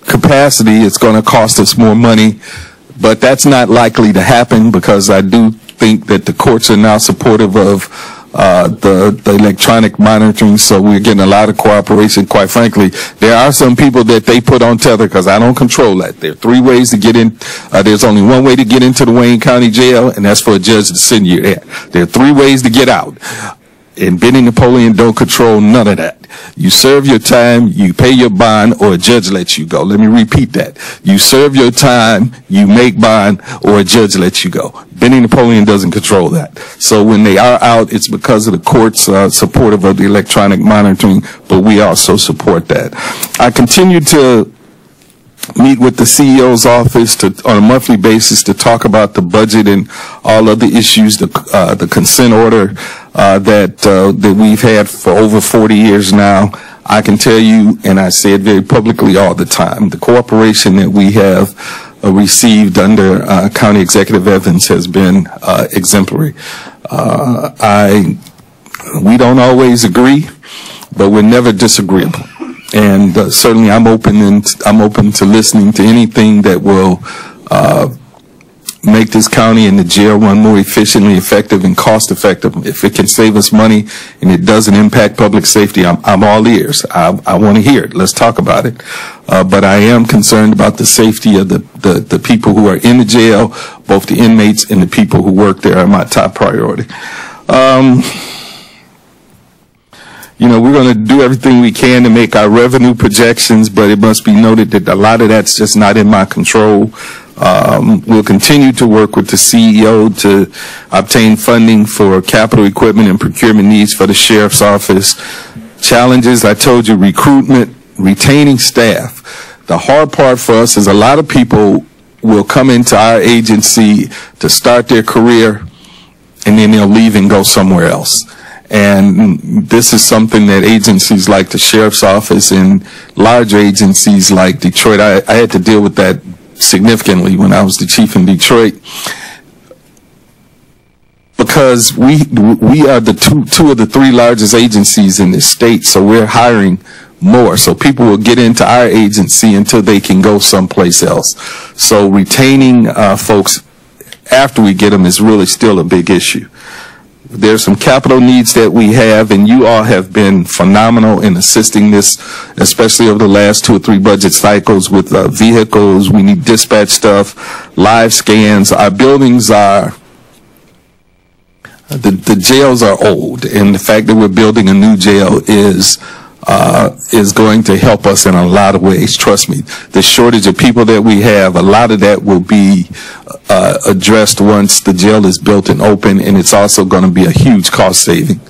capacity, it's going to cost us more money, but that's not likely to happen because I do think that the courts are now supportive of the electronic monitoring, so we're getting a lot of cooperation. Quite frankly, there are some people that they put on tether because I don't control that. There are 3 ways to get in. There's only one way to get into the Wayne County Jail, and that's for a judge to send you there. There are 3 ways to get out. And Benny Napoleon don't control none of that. You serve your time, you pay your bond, or a judge lets you go. Let me repeat that. You serve your time, you make bond, or a judge lets you go. Benny Napoleon doesn't control that. So when they are out, it's because of the court's supportive of the electronic monitoring, but we also support that. I continue to meet with the CEO's office on a monthly basis to talk about the budget and all of the issues, the consent order that we've had for over 40 years now. I can tell you, and I say it very publicly all the time, the cooperation that we have received under County Executive Evans has been exemplary. We don't always agree, but we're never disagreeable. And certainly I'm open to listening to anything that will make this county and the jail run more efficiently, effective, and cost effective. If it can save us money and it doesn't impact public safety, I'm all ears. I want to hear it. Let's talk about it. But I am concerned about the safety of the people who are in the jail, both the inmates and the people who work there are my top priority. You know, we're going to do everything we can to make our revenue projections, but it must be noted that a lot of that's just not in my control. We'll continue to work with the CEO to obtain funding for capital equipment and procurement needs for the sheriff's office. Challenges, I told you, recruitment, retaining staff. The hard part for us is a lot of people will come into our agency to start their career, and then they'll leave and go somewhere else. And this is something that agencies like the sheriff's office and large agencies like Detroit, I had to deal with that significantly when I was the chief in Detroit, because we are the two of the 3 largest agencies in this state, so we're hiring more. So people will get into our agency until they can go someplace else. So retaining folks after we get them is really still a big issue. There's some capital needs that we have, and you all have been phenomenal in assisting this, especially over the last 2 or 3 budget cycles with vehicles. We need dispatch stuff, live scans. Our buildings are, the jails are old, and the fact that we're building a new jail is going to help us in a lot of ways. Trust me, the shortage of people that we have, a lot of that will be addressed once the jail is built and open, and it's also going to be a huge cost saving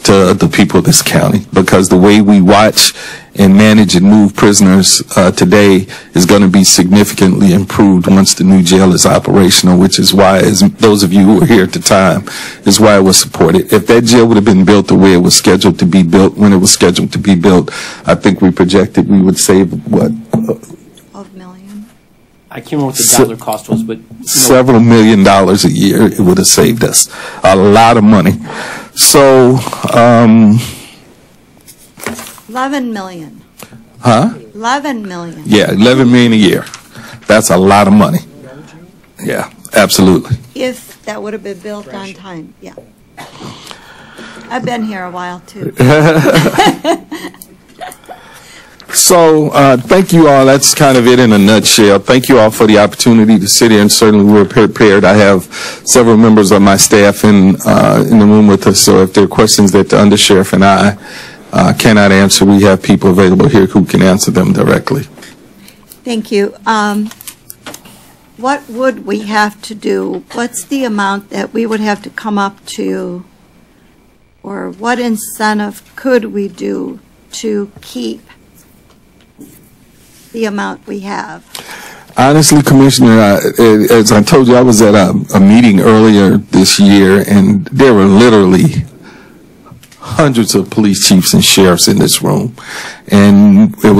to the people of this county, because the way we watch and manage and move prisoners today is going to be significantly improved once the new jail is operational, which is why, as those of you who were here at the time, is why it was supported. If that jail would have been built the way it was scheduled to be built, when it was scheduled to be built, I think we projected we would save, what? 12 million. I can't remember what the dollar cost was, but several $1 million a year it would have saved us. A lot of money. So, 11 million. Huh? 11 million. Yeah, 11 million a year. That's a lot of money. Yeah, absolutely. If that would have been built on time, yeah. I've been here a while too. So, thank you all. That's kind of it in a nutshell. Thank you all for the opportunity to sit here, and certainly we're prepared. I have several members of my staff in the room with us, so if there are questions that the undersheriff and I cannot answer, we have people available here who can answer them directly. Thank you. What would we have to do? What's the amount that we would have to come up to, or what incentive could we do to keep the amount we have? Honestly, Commissioner, as I told you, I was at a meeting earlier this year, and there were literally hundreds of police chiefs and sheriffs in this room, and it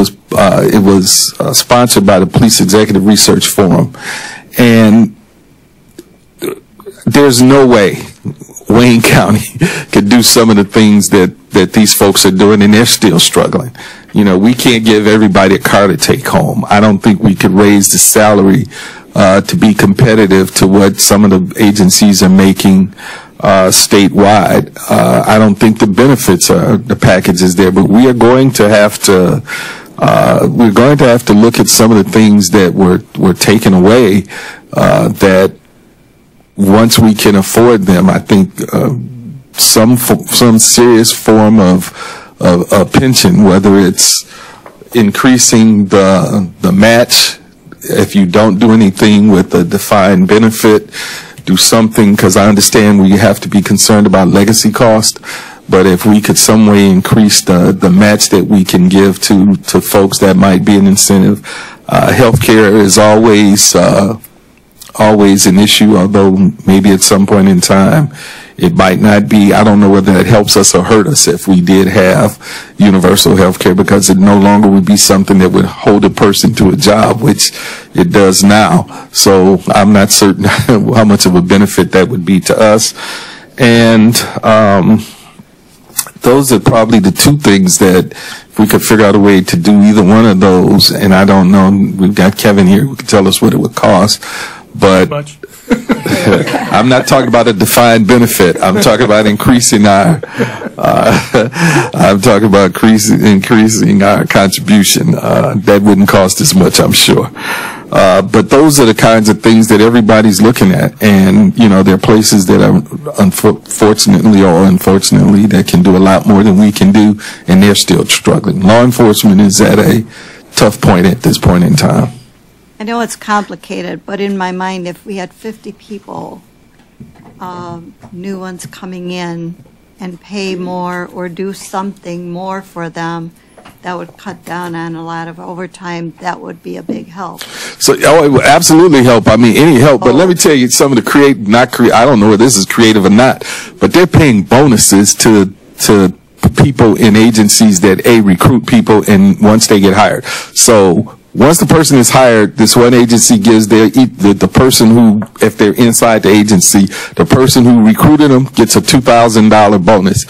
was sponsored by the Police Executive Research Forum, and there's no way Wayne County could do some of the things that these folks are doing, and they're still struggling. You know, we can't give everybody a car to take home. I don't think we could raise the salary to be competitive to what some of the agencies are making statewide. I don't think the benefits are, the package is there, but we are going to have to look at some of the things that were taken away that once we can afford them, I think some serious form of pension, whether it's increasing the match, if you don't do anything with a defined benefit, do something, because I understand we have to be concerned about legacy cost, but if we could some way increase the match that we can give to folks, that might be an incentive. Healthcare is always an issue, although maybe at some point in time it might not be. I don't know whether it helps us or hurt us if we did have universal health care, because it no longer would be something that would hold a person to a job, which it does now. So I'm not certain how much of a benefit that would be to us. And those are probably the two things that if we could figure out a way to do either one of those, and I don't know, we've got Kevin here who can tell us what it would cost, but I'm not talking about a defined benefit. I'm talking about increasing our increasing our contribution. That wouldn't cost as much, I'm sure. But those are the kinds of things that everybody's looking at, and you know, there are places that are unfortunately or unfortunately that can do a lot more than we can do, and they're still struggling. Law enforcement is at a tough point at this point in time. I know it's complicated, but in my mind, if we had 50 people, new ones coming in, and pay more or do something more for them, that would cut down on a lot of overtime. That would be a big help. So, it would absolutely help. I mean, any help. But let me tell you, some of the I don't know whether this is creative or not, but they're paying bonuses to people in agencies that recruit people, and once they get hired. So once the person is hired, this one agency gives the person who, if they're inside the agency, the person who recruited them gets a $2,000 bonus.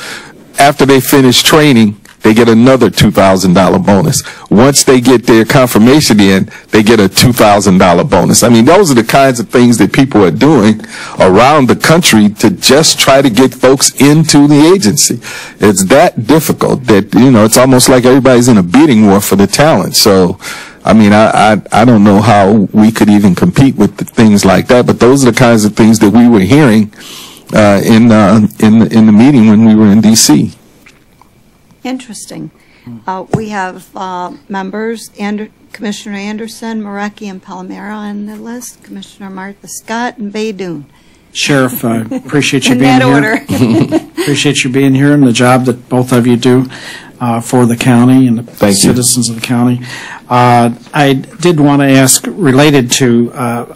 After they finish training, they get another $2,000 bonus. Once they get their confirmation in, they get a $2,000 bonus. I mean, those are the kinds of things that people are doing around the country to just try to get folks into the agency. It's that difficult that, you know, it's almost like everybody's in a bidding war for the talent. So, I mean, I don't know how we could even compete with things like that, but those are the kinds of things that we were hearing in the meeting when we were in D.C. Interesting. We have members, Commissioner Anderson, Marecki, and Palomero on the list, Commissioner Martha Scott, and Baydoun. Sheriff, I appreciate you In being that here. order. Appreciate you being here and the job that both of you do for the county and the citizens of the county. I did want to ask, related to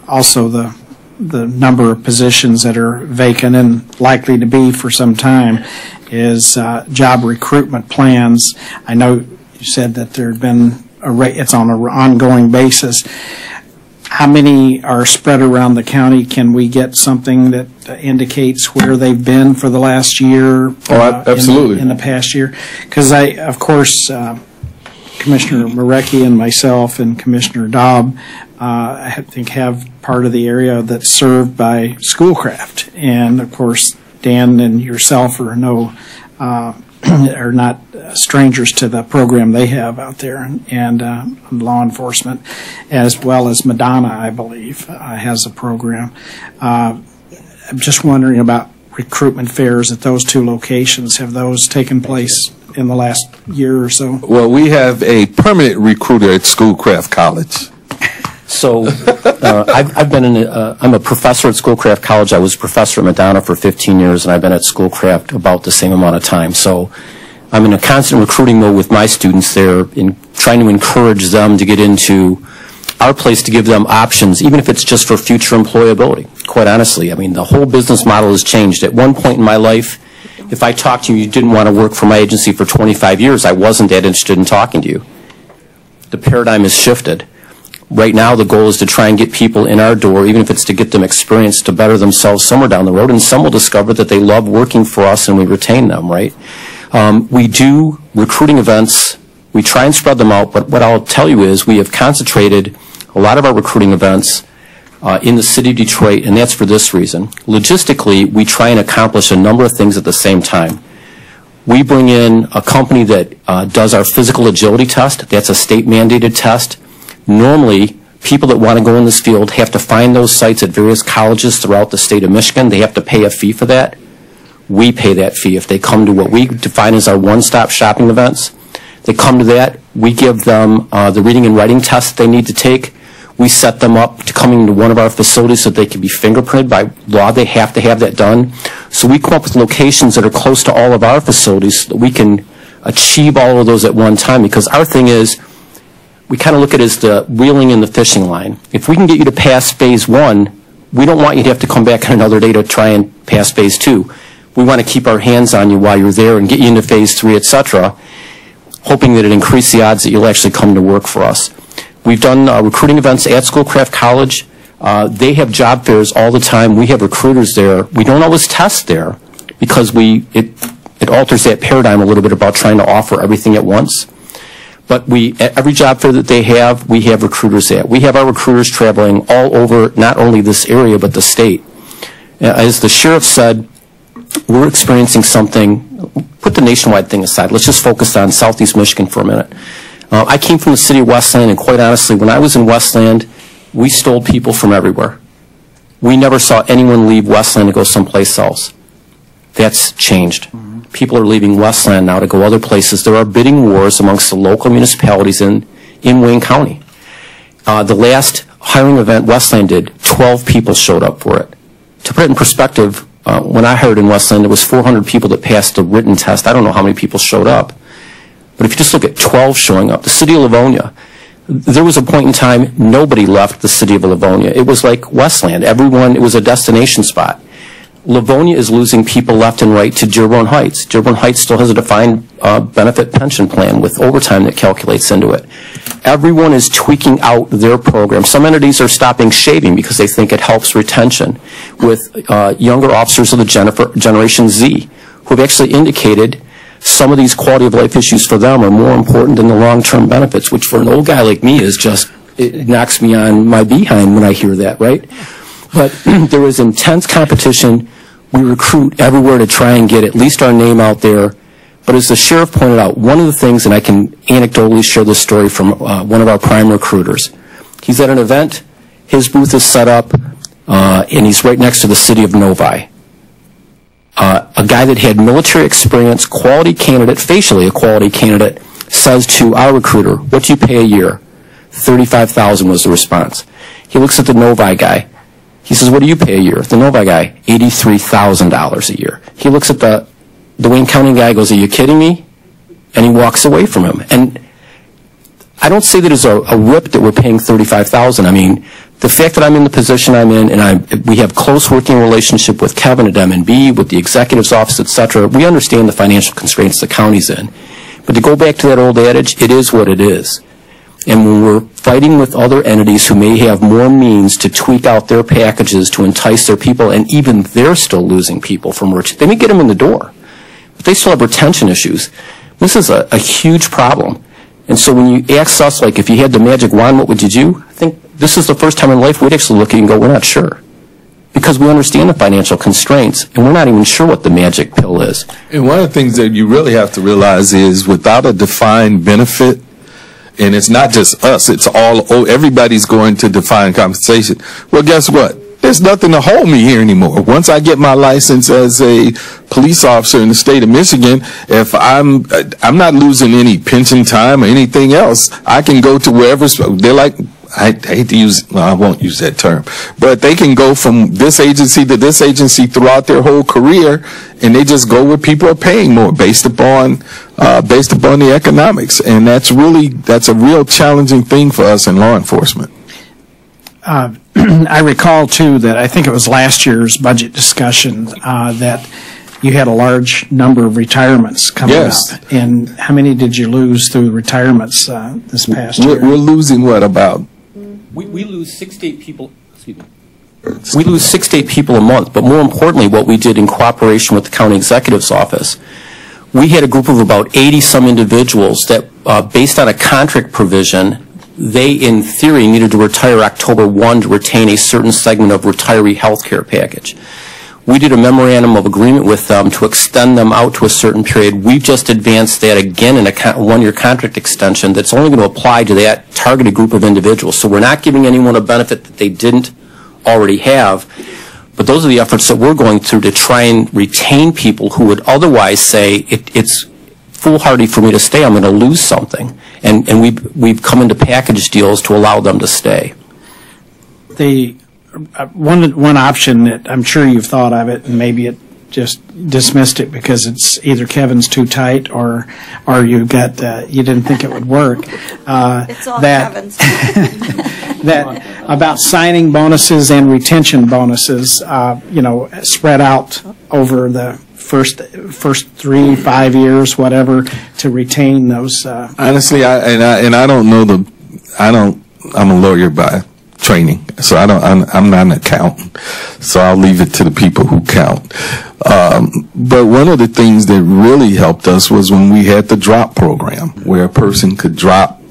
also the number of positions that are vacant and likely to be for some time, is job recruitment plans. I know you said that there had been it's on an ongoing basis. How many are spread around the county? Can we get something that indicates where they've been for the last year? Absolutely. In the past year? Because of course, Commissioner Marecki and myself and Commissioner Dobb, I think, have part of the area that's served by Schoolcraft. And of course, Dan and yourself are are not strangers to the program they have out there, and law enforcement, as well as Madonna, I believe, has a program. I'm just wondering about recruitment fairs at those two locations. Have those taken place in the last year or so? Well, we have a permanent recruiter at Schoolcraft College. So I've been I'm a professor at Schoolcraft College. I was a professor at Madonna for 15 years, and I've been at Schoolcraft about the same amount of time. So I'm in a constant recruiting mode with my students there, in trying to encourage them to get into our place, to give them options, even if it's just for future employability. Quite honestly, I mean, the whole business model has changed. At one point in my life, if I talked to you, you didn't want to work for my agency for 25 years, I wasn't that interested in talking to you. The paradigm has shifted. Right now, the goal is to try and get people in our door, even if it's to get them experience to better themselves somewhere down the road, and some will discover that they love working for us and we retain them, right? We do recruiting events We try and spread them out, but what I'll tell you is we have concentrated a lot of our recruiting events in the city of Detroit, and that's for this reason. Logistically, we try and accomplish a number of things at the same time. We bring in a company that does our physical agility test. That's a state-mandated test. Normally, people that want to go in this field have to find those sites at various colleges throughout the state of Michigan. They have to pay a fee for that. We pay that fee if they come to what we define as our one-stop shopping events. They come to that. We give them the reading and writing test they need to take. We set them up to coming to one of our facilities so they can be fingerprinted. By law, they have to have that done. So we come up with locations that are close to all of our facilities so that we can achieve all of those at one time, because our thing is we kind of look at it as the reeling in the fishing line. If we can get you to pass phase 1, we don't want you to have to come back on another day to try and pass phase 2. We want to keep our hands on you while you're there and get you into phase 3, etc., hoping that it increases the odds that you'll actually come to work for us. We've done recruiting events at Schoolcraft College. They have job fairs all the time. We have recruiters there. We don't always test there because it alters that paradigm a little bit about trying to offer everything at once. But at every job fair that they have, we have recruiters at. We have our recruiters traveling all over, not only this area, but the state. As the sheriff said, we're experiencing something. Put the nationwide thing aside. Let's just focus on Southeast Michigan for a minute. I came from the city of Westland, and quite honestly, when I was in Westland, we stole people from everywhere. We never saw anyone leave Westland to go someplace else. That's changed. People are leaving Westland now to go other places. There are bidding wars amongst the local municipalities in Wayne County. The last hiring event Westland did, 12 people showed up for it. To put it in perspective, when I hired in Westland, there was 400 people that passed the written test. I don't know how many people showed up. But if you just look at 12 showing up, the city of Livonia, there was a point in time nobody left the city of Livonia. It was like Westland. Everyone, it was a destination spot. Livonia is losing people left and right to Dearborn Heights. Dearborn Heights still has a defined benefit pension plan with overtime that calculates into it. Everyone is tweaking out their program. Some entities are stopping shaving because they think it helps retention. With younger officers of the Generation Z, who have actually indicated some of these quality of life issues for them are more important than the long-term benefits, which for an old guy like me is just, it knocks me on my behind when I hear that, right? But there is intense competition. We recruit everywhere to try and get at least our name out there. But as the sheriff pointed out, one of the things, and I can anecdotally share this story from one of our prime recruiters. He's at an event, his booth is set up, and he's right next to the city of Novi. A guy that had military experience, quality candidate, facially a quality candidate, says to our recruiter, "What do you pay a year?" $35,000 was the response. He looks at the Novi guy. He says, "What do you pay a year?" The Novi guy, $83,000 a year. He looks at the Wayne County guy, goes, "Are you kidding me?" And he walks away from him. And I don't say that as a rip that we're paying $35,000. I mean, the fact that I'm in the position I'm in, and we have close working relationship with Kevin at M&B, with the executive's office, etc., we understand the financial constraints the county's in. But to go back to that old adage, it is what it is. And when we're fighting with other entities who may have more means to tweak out their packages to entice their people, and even they're still losing people from work, they may get them in the door, but they still have retention issues. This is a huge problem. And so when you ask us, like, if you had the magic wand, what would you do? I think this is the first time in life we'd actually look at you and go, we're not sure. Because we understand the financial constraints, and we're not even sure what the magic pill is. And one of the things that you really have to realize is without a defined benefit, and it's not just us, it's everybody's going to defined compensation. Well, guess what? There's nothing to hold me here anymore. Once I get my license as a police officer in the state of Michigan, if I'm not losing any pension time or anything else, I can go to wherever. They're like, I hate to use, well, I won't use that term, but they can go from this agency to this agency throughout their whole career, and they just go where people are paying more based upon the economics. And that's a real challenging thing for us in law enforcement. I recall, too, that I think it was last year's budget discussion that you had a large number of retirements coming up. And how many did you lose through retirements this past year? We're losing what, about? We lose 6 to 8 people, excuse me. We lose 6 to 8 people a month, but more importantly, what we did in cooperation with the county executive's office, we had a group of about 80-some individuals that, based on a contract provision, they, in theory, needed to retire October 1 to retain a certain segment of retiree health care package. We did a memorandum of agreement with them to extend them out to a certain period. We've just advanced that again in a one-year contract extension that's only going to apply to that targeted group of individuals. So we're not giving anyone a benefit that they didn't already have. But those are the efforts that we're going through to try and retain people who would otherwise say it's foolhardy for me to stay. I'm going to lose something. And we've come into package deals to allow them to stay. The one option that I'm sure you've thought of it, and maybe it just dismissed it because it's either Kevin's too tight or you got you didn't think it would work. It's all Kevin's. That about signing bonuses and retention bonuses, spread out over the first 3-5 years, whatever, to retain those. Honestly, I don't know I'm a lawyer by training, so I'm not an accountant, so I'll leave it to the people who count. But one of the things that really helped us was when we had the drop program, where a person could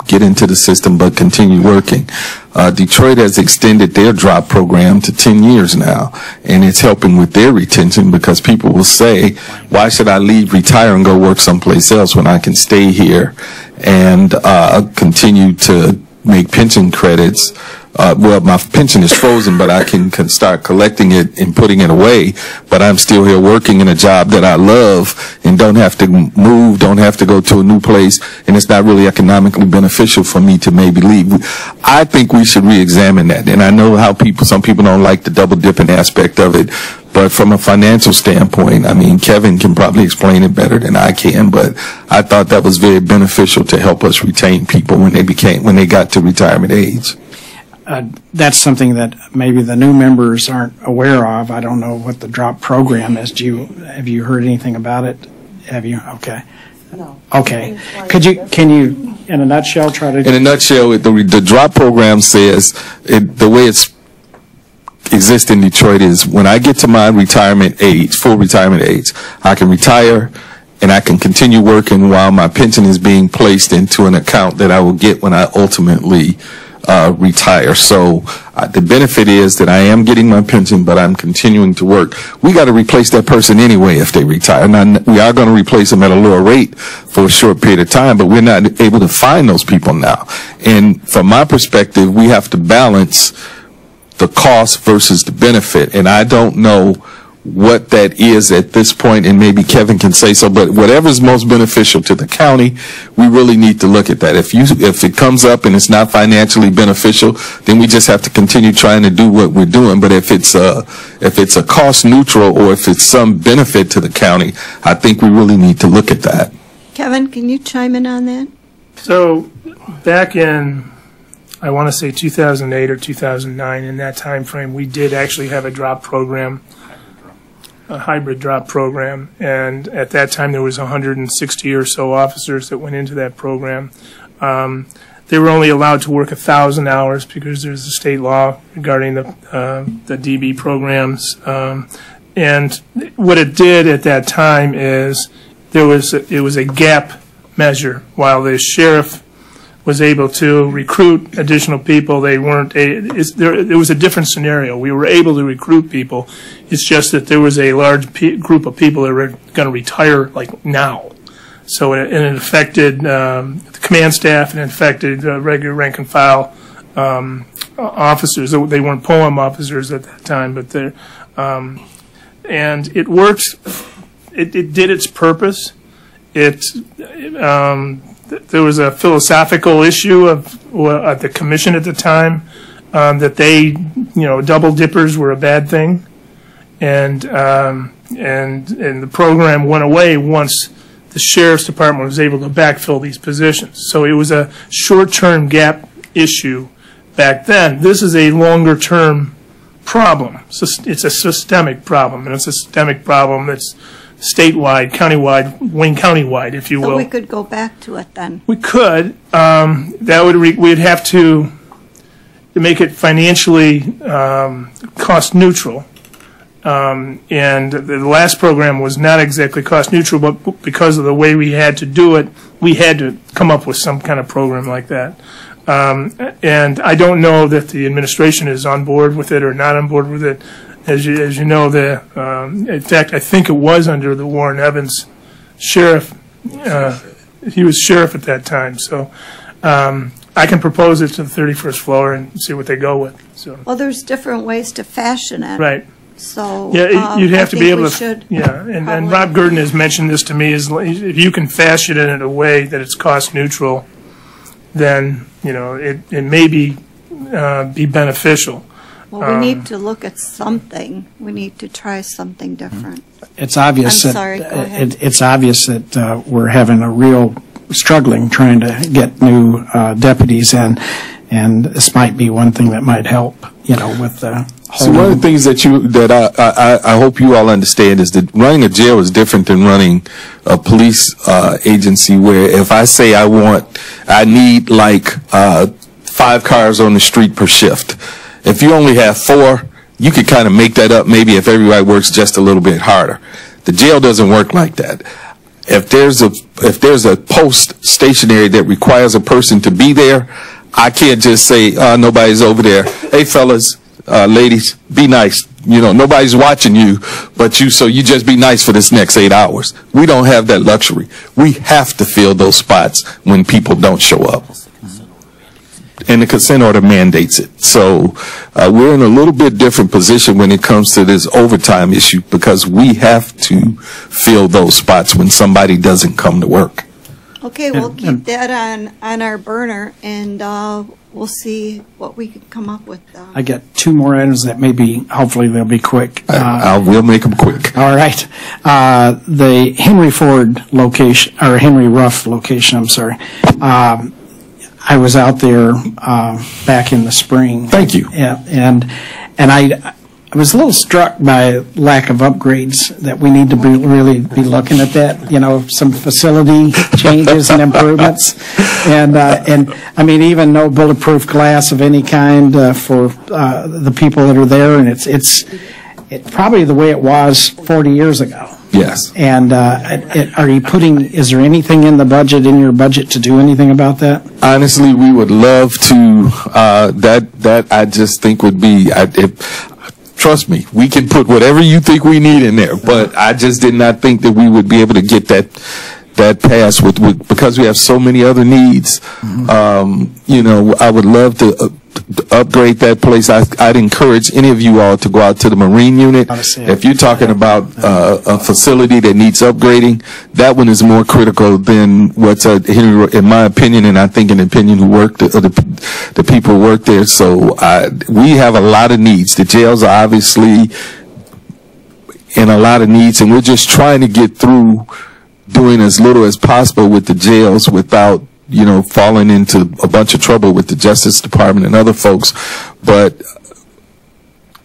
get into the system, but continue working. Detroit has extended their drop program to 10 years now, and it's helping with their retention because people will say, why should I leave, retire, and go work someplace else when I can stay here and continue to make pension credits? Well, my pension is frozen, but I can start collecting it and putting it away, but I'm still here working in a job that I love and don't have to move, don't have to go to a new place, and it's not really economically beneficial for me to maybe leave. I think we should re-examine that, and I know how some people don't like the double-dipping aspect of it, but from a financial standpoint, I mean, Kevin can probably explain it better than I can, but I thought that was very beneficial to help us retain people when they got to retirement age. That's something that maybe the new members aren't aware of. I don't know what the drop program is. Have you heard anything about it? Have you? Okay. No. Okay. Can you, in a nutshell, try to? In a nutshell, the drop program says the way it's exists in Detroit is when I get to my retirement age, full retirement age, I can retire and I can continue working while my pension is being placed into an account that I will get when I ultimately retire. So the benefit is that I am getting my pension, but I'm continuing to work. We got to replace that person anyway if they retire. Now, we are going to replace them at a lower rate for a short period of time, but we're not able to find those people now. And from my perspective, we have to balance the cost versus the benefit. And I don't know what that is at this point, and maybe Kevin can say so, but whatever's most beneficial to the county, we really need to look at that. If it comes up and it's not financially beneficial, then we just have to continue trying to do what we're doing. But if it's a cost neutral or if it's some benefit to the county, I think we really need to look at that. Kevin, can you chime in on that? So back in, I want to say 2008 or 2009, in that time frame, we did actually have a drop program, a hybrid drop program, and at that time there was 160 or so officers that went into that program. They were only allowed to work 1,000 hours because there's a state law regarding the DB programs. And what it did at that time is it was a gap measure. While the sheriff was able to recruit additional people, they weren't. It was a different scenario. We were able to recruit people. It's just that there was a large group of people that were going to retire like now. So it affected the command staff and it affected regular rank and file officers. They weren't POEM officers at that time, but they're and it worked. It did its purpose. There was a philosophical issue at the commission at the time that double dippers were a bad thing, and the program went away once the sheriff's department was able to backfill these positions. So it was a short-term gap issue back then. This is a longer-term problem. It's a systemic problem, and it's a systemic problem that's statewide, countywide, Wayne County-wide, if you will. So we could go back to it then. We could. We'd have to make it financially cost neutral. And the last program was not exactly cost neutral, but because of the way we had to do it, we had to come up with some kind of program like that. And I don't know that the administration is on board with it or not on board with it. As you know, in fact, I think it was under the Warren Evans sheriff. He was sheriff at that time. So I can propose it to the 31st floor and see what they go with. So. Well, there's different ways to fashion it. Right. So yeah, you'd have to be able to. Should and Rob Gurdon has mentioned this to me. Is if you can fashion it in a way that it's cost neutral, then it may be beneficial. Well, we need to look at something. We need to try something different. It's obvious I'm sorry, go ahead. It's obvious that we're having a real struggling trying to get new deputies in, and this might be one thing that might help. With the whole. So one of the things that I hope you all understand is that running a jail is different than running a police agency. Where if I say I need like 5 cars on the street per shift. If you only have 4, you could kind of make that up maybe if everybody works just a little bit harder. The jail doesn't work like that. If there's a post stationary that requires a person to be there, I can't just say, nobody's over there. Hey, fellas, ladies, be nice. Nobody's watching you, but so you just be nice for this next 8 hours. We don't have that luxury. We have to fill those spots when people don't show up. And the consent order mandates it. So we're in a little bit different position when it comes to this overtime issue because we have to fill those spots when somebody doesn't come to work. Okay, we'll keep that on our burner, and we'll see what we can come up with. I got 2 more items that hopefully they'll be quick. We'll make them quick. All right. The Henry Ford location, or Henry Ruff location, I'm sorry. I was out there back in the spring. Thank you. Yeah, and I was a little struck by lack of upgrades that we need to really be looking at that. Some facility changes and improvements, and I mean even no bulletproof glass of any kind for the people that are there, and it's probably the way it was 40 years ago. Yes. And is there anything in your budget to do anything about that? Honestly, we would love to, that I just think would be, trust me, we can put whatever you think we need in there, but I just did not think that we would be able to get that passed because we have so many other needs. I would love to upgrade that place. I'd encourage any of you all to go out to the Marine unit. If you're talking about a facility that needs upgrading, that one is more critical than what's in my opinion, and I think an opinion who work the people who work there. So we have a lot of needs. The jails are obviously in a lot of needs, and we're just trying to get through doing as little as possible with the jails without falling into a bunch of trouble with the Justice Department and other folks. But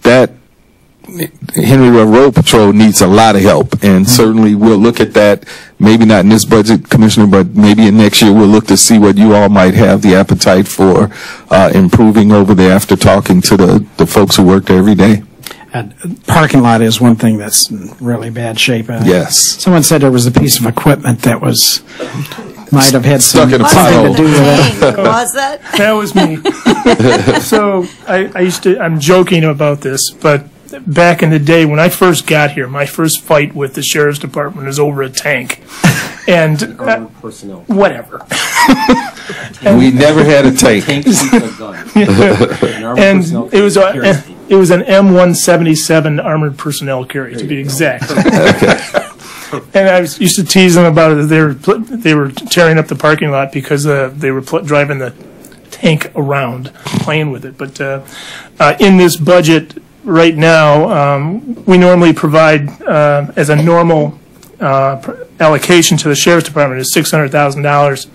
that Henry Ruff Road Patrol needs a lot of help, and certainly we'll look at that, maybe not in this budget, Commissioner, but maybe in next year we'll look to see what you all might have the appetite for improving over there after talking to the folks who work there every day. Parking lot is one thing that's in really bad shape. Yes. Someone said there was a piece of equipment that might have had stuck in a something to do with that. Was that? That was me. So I'm joking about this, but back in the day when I first got here, my first fight with the Sheriff's Department was over a tank. And personnel. Whatever. We never had a tank. And it was an M177 armored personnel carrier, to be exact. And I used to tease them about it. They were tearing up the parking lot because they were driving the tank around, playing with it. But in this budget right now, we normally provide as a normal allocation to the Sheriff's Department is $600,000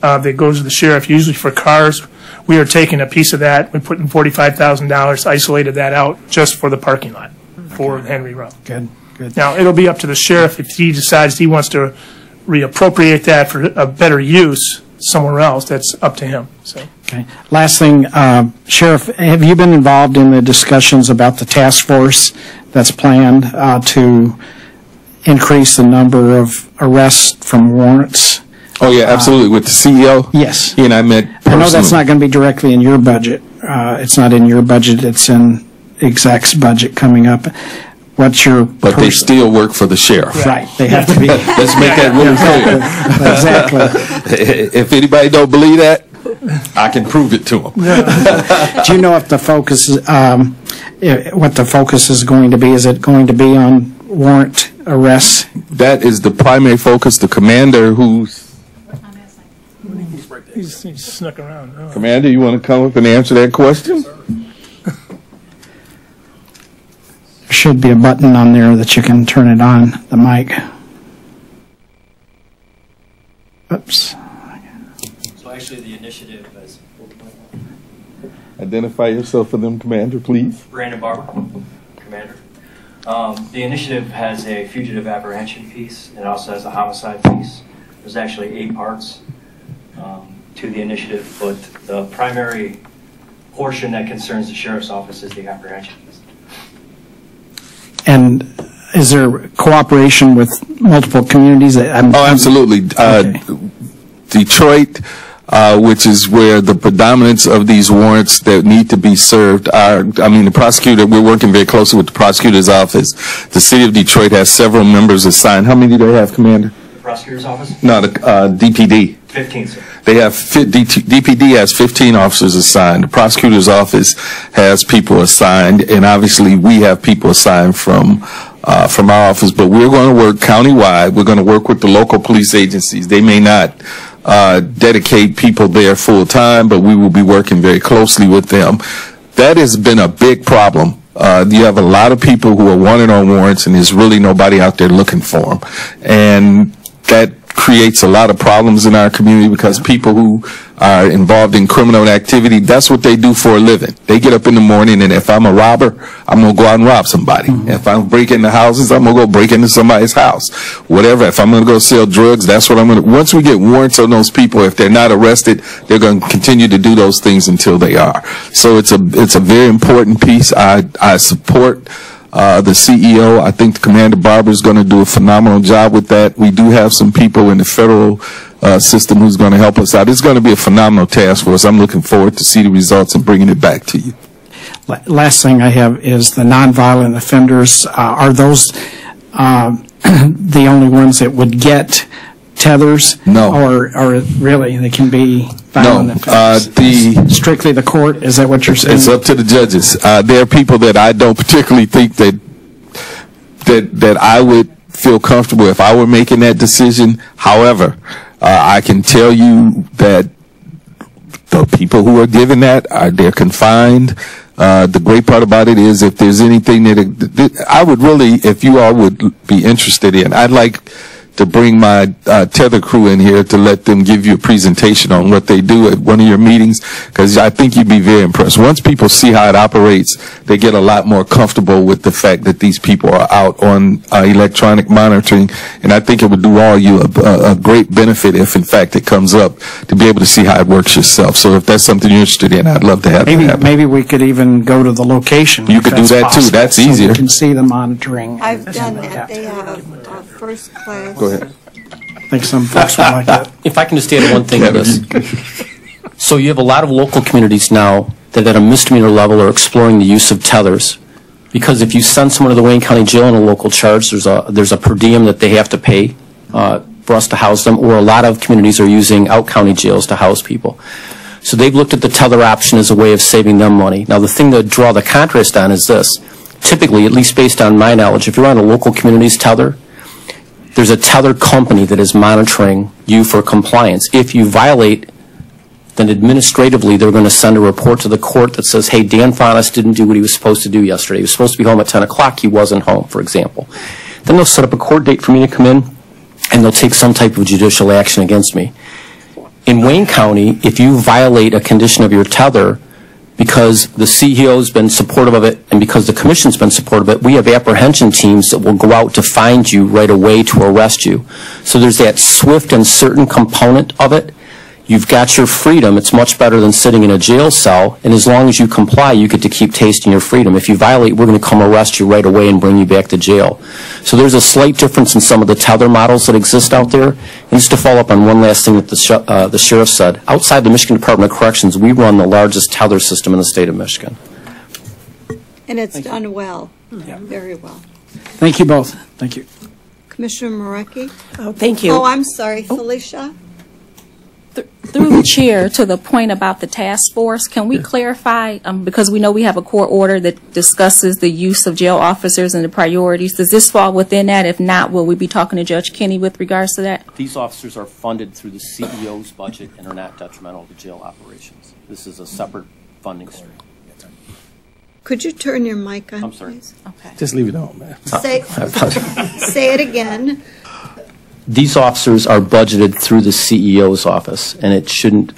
that goes to the sheriff, usually for cars. We are taking a piece of that. We're putting $45,000, isolated that out just for the parking lot for Henry Ruff. Good. Now, it'll be up to the sheriff if he decides he wants to reappropriate that for a better use somewhere else. That's up to him. So. Okay. Last thing, Sheriff, have you been involved in the discussions about the task force that's planned to increase the number of arrests from warrants? Oh, yeah, absolutely. With the CEO? Yes. He and I met personally. I know that's not going to be directly in your budget. It's not in your budget. It's in Exec's budget coming up. What's your... But they still work for the sheriff. Right. They have to be. Let's make that really clear. Exactly. If anybody don't believe that, I can prove it to them. Do you know if the focus is, what the focus is going to be? Is it going to be on warrant arrests? That is the primary focus. The commander who's... He's snuck around. Oh. Commander, you want to come up and answer that question? There should be a button on there that you can turn it on, the mic. Oops. So actually the initiative is... Identify yourself for them, Commander, please. Brandon Barber, Commander. The initiative has a fugitive apprehension piece, and it also has a homicide piece. There's actually 8 parts to the initiative, but the primary portion that concerns the sheriff's office is the apprehension piece. And is there cooperation with multiple communities? Oh, absolutely. Okay. Detroit, which is where the predominance of these warrants that need to be served are, the prosecutor, we're working very closely with the prosecutor's office. The city of Detroit has several members assigned. How many do they have, Commander? The prosecutor's office? No, the DPD. 15, sir. They have, DPD has 15 officers assigned. The prosecutor's office has people assigned, and obviously we have people assigned from our office, but we're going to work countywide. We're going to work with the local police agencies. They may not dedicate people there full time, but we will be working very closely with them. That has been a big problem. You have a lot of people who are wanted on warrants, and there's really nobody out there looking for them. And that creates a lot of problems in our community because people who are involved in criminal activity, that's what they do for a living. They get up in the morning, and if I'm a robber, I'm going to go out and rob somebody. Mm-hmm. If I'm breaking into houses, I'm going to go break into somebody's house. Whatever. If I'm going to go sell drugs, that's what I'm going to. Once we get warrants on those people, if they're not arrested, they're going to continue to do those things until they are. So it's a very important piece. I support the CEO. I think Commander Barber is going to do a phenomenal job with that. We do have some people in the federal system who's going to help us out. It's going to be a phenomenal task for us. I'm looking forward to see the results and bringing it back to you. Last thing I have is the nonviolent offenders. Are those the only ones that would get tethers? No. Or really, they can be violent offenders? Strictly the court? Is that what you're saying? It's up to the judges. There are people that I don't particularly think that I would feel comfortable if I were making that decision. However, I can tell you that the people who are given that they're confined. The great part about it is if there's anything that I would really, if you all would be interested in, I'd like to bring my tether crew in here to let them give you a presentation on what they do at one of your meetings, because I think you'd be very impressed. Once people see how it operates, they get a lot more comfortable with the fact that these people are out on electronic monitoring, and I think it would do all you a great benefit if, in fact, it comes up to be able to see how it works yourself. So if that's something you're interested in, I'd love to have that happen. Maybe we could even go to the location. You could do that too. That's easier. So we can see the monitoring. I've done that. They have first class. Go ahead. I think some folks would like that. If I can just add one thing to this. So you have a lot of local communities now that at a misdemeanor level are exploring the use of tethers. Because if you send someone to the Wayne County Jail on a local charge, there's a per diem that they have to pay for us to house them, or a lot of communities are using out-county jails to house people. So they've looked at the tether option as a way of saving them money. Now the thing to draw the contrast on is this. Typically, at least based on my knowledge, if you're on a local community's tether, there's a tether company that is monitoring you for compliance. If you violate, then administratively they're going to send a report to the court that says, hey, Dan Faunus didn't do what he was supposed to do yesterday. He was supposed to be home at 10 o'clock. He wasn't home, for example. Then they'll set up a court date for me to come in, and they'll take some type of judicial action against me. In Wayne County, if you violate a condition of your tether, because the CEO's been supportive of it and because the commission's been supportive of it, we have apprehension teams that will go out to find you right away to arrest you. So there's that swift and certain component of it. You've got your freedom. It's much better than sitting in a jail cell. And as long as you comply, you get to keep tasting your freedom. If you violate, we're going to come arrest you right away and bring you back to jail. So there's a slight difference in some of the tether models that exist out there. And just to follow up on one last thing that the sheriff said, outside the Michigan Department of Corrections, we run the largest tether system in the state of Michigan. And it's done well, very well. Thank you both. Thank you. Commissioner Marecki? Oh, thank you. Oh, I'm sorry, Felicia? Through the chair, to the point about the task force, can we clarify, because we know we have a court order that discusses the use of jail officers and the priorities. Does this fall within that? If not, will we be talking to Judge Kinney with regards to that? These officers are funded through the CEO's budget and are not detrimental to jail operations. This is a separate funding stream. Could you turn your mic on, I'm sorry. please? Okay. Just leave it on, man. Say it again. These officers are budgeted through the CEO's office, and it shouldn't,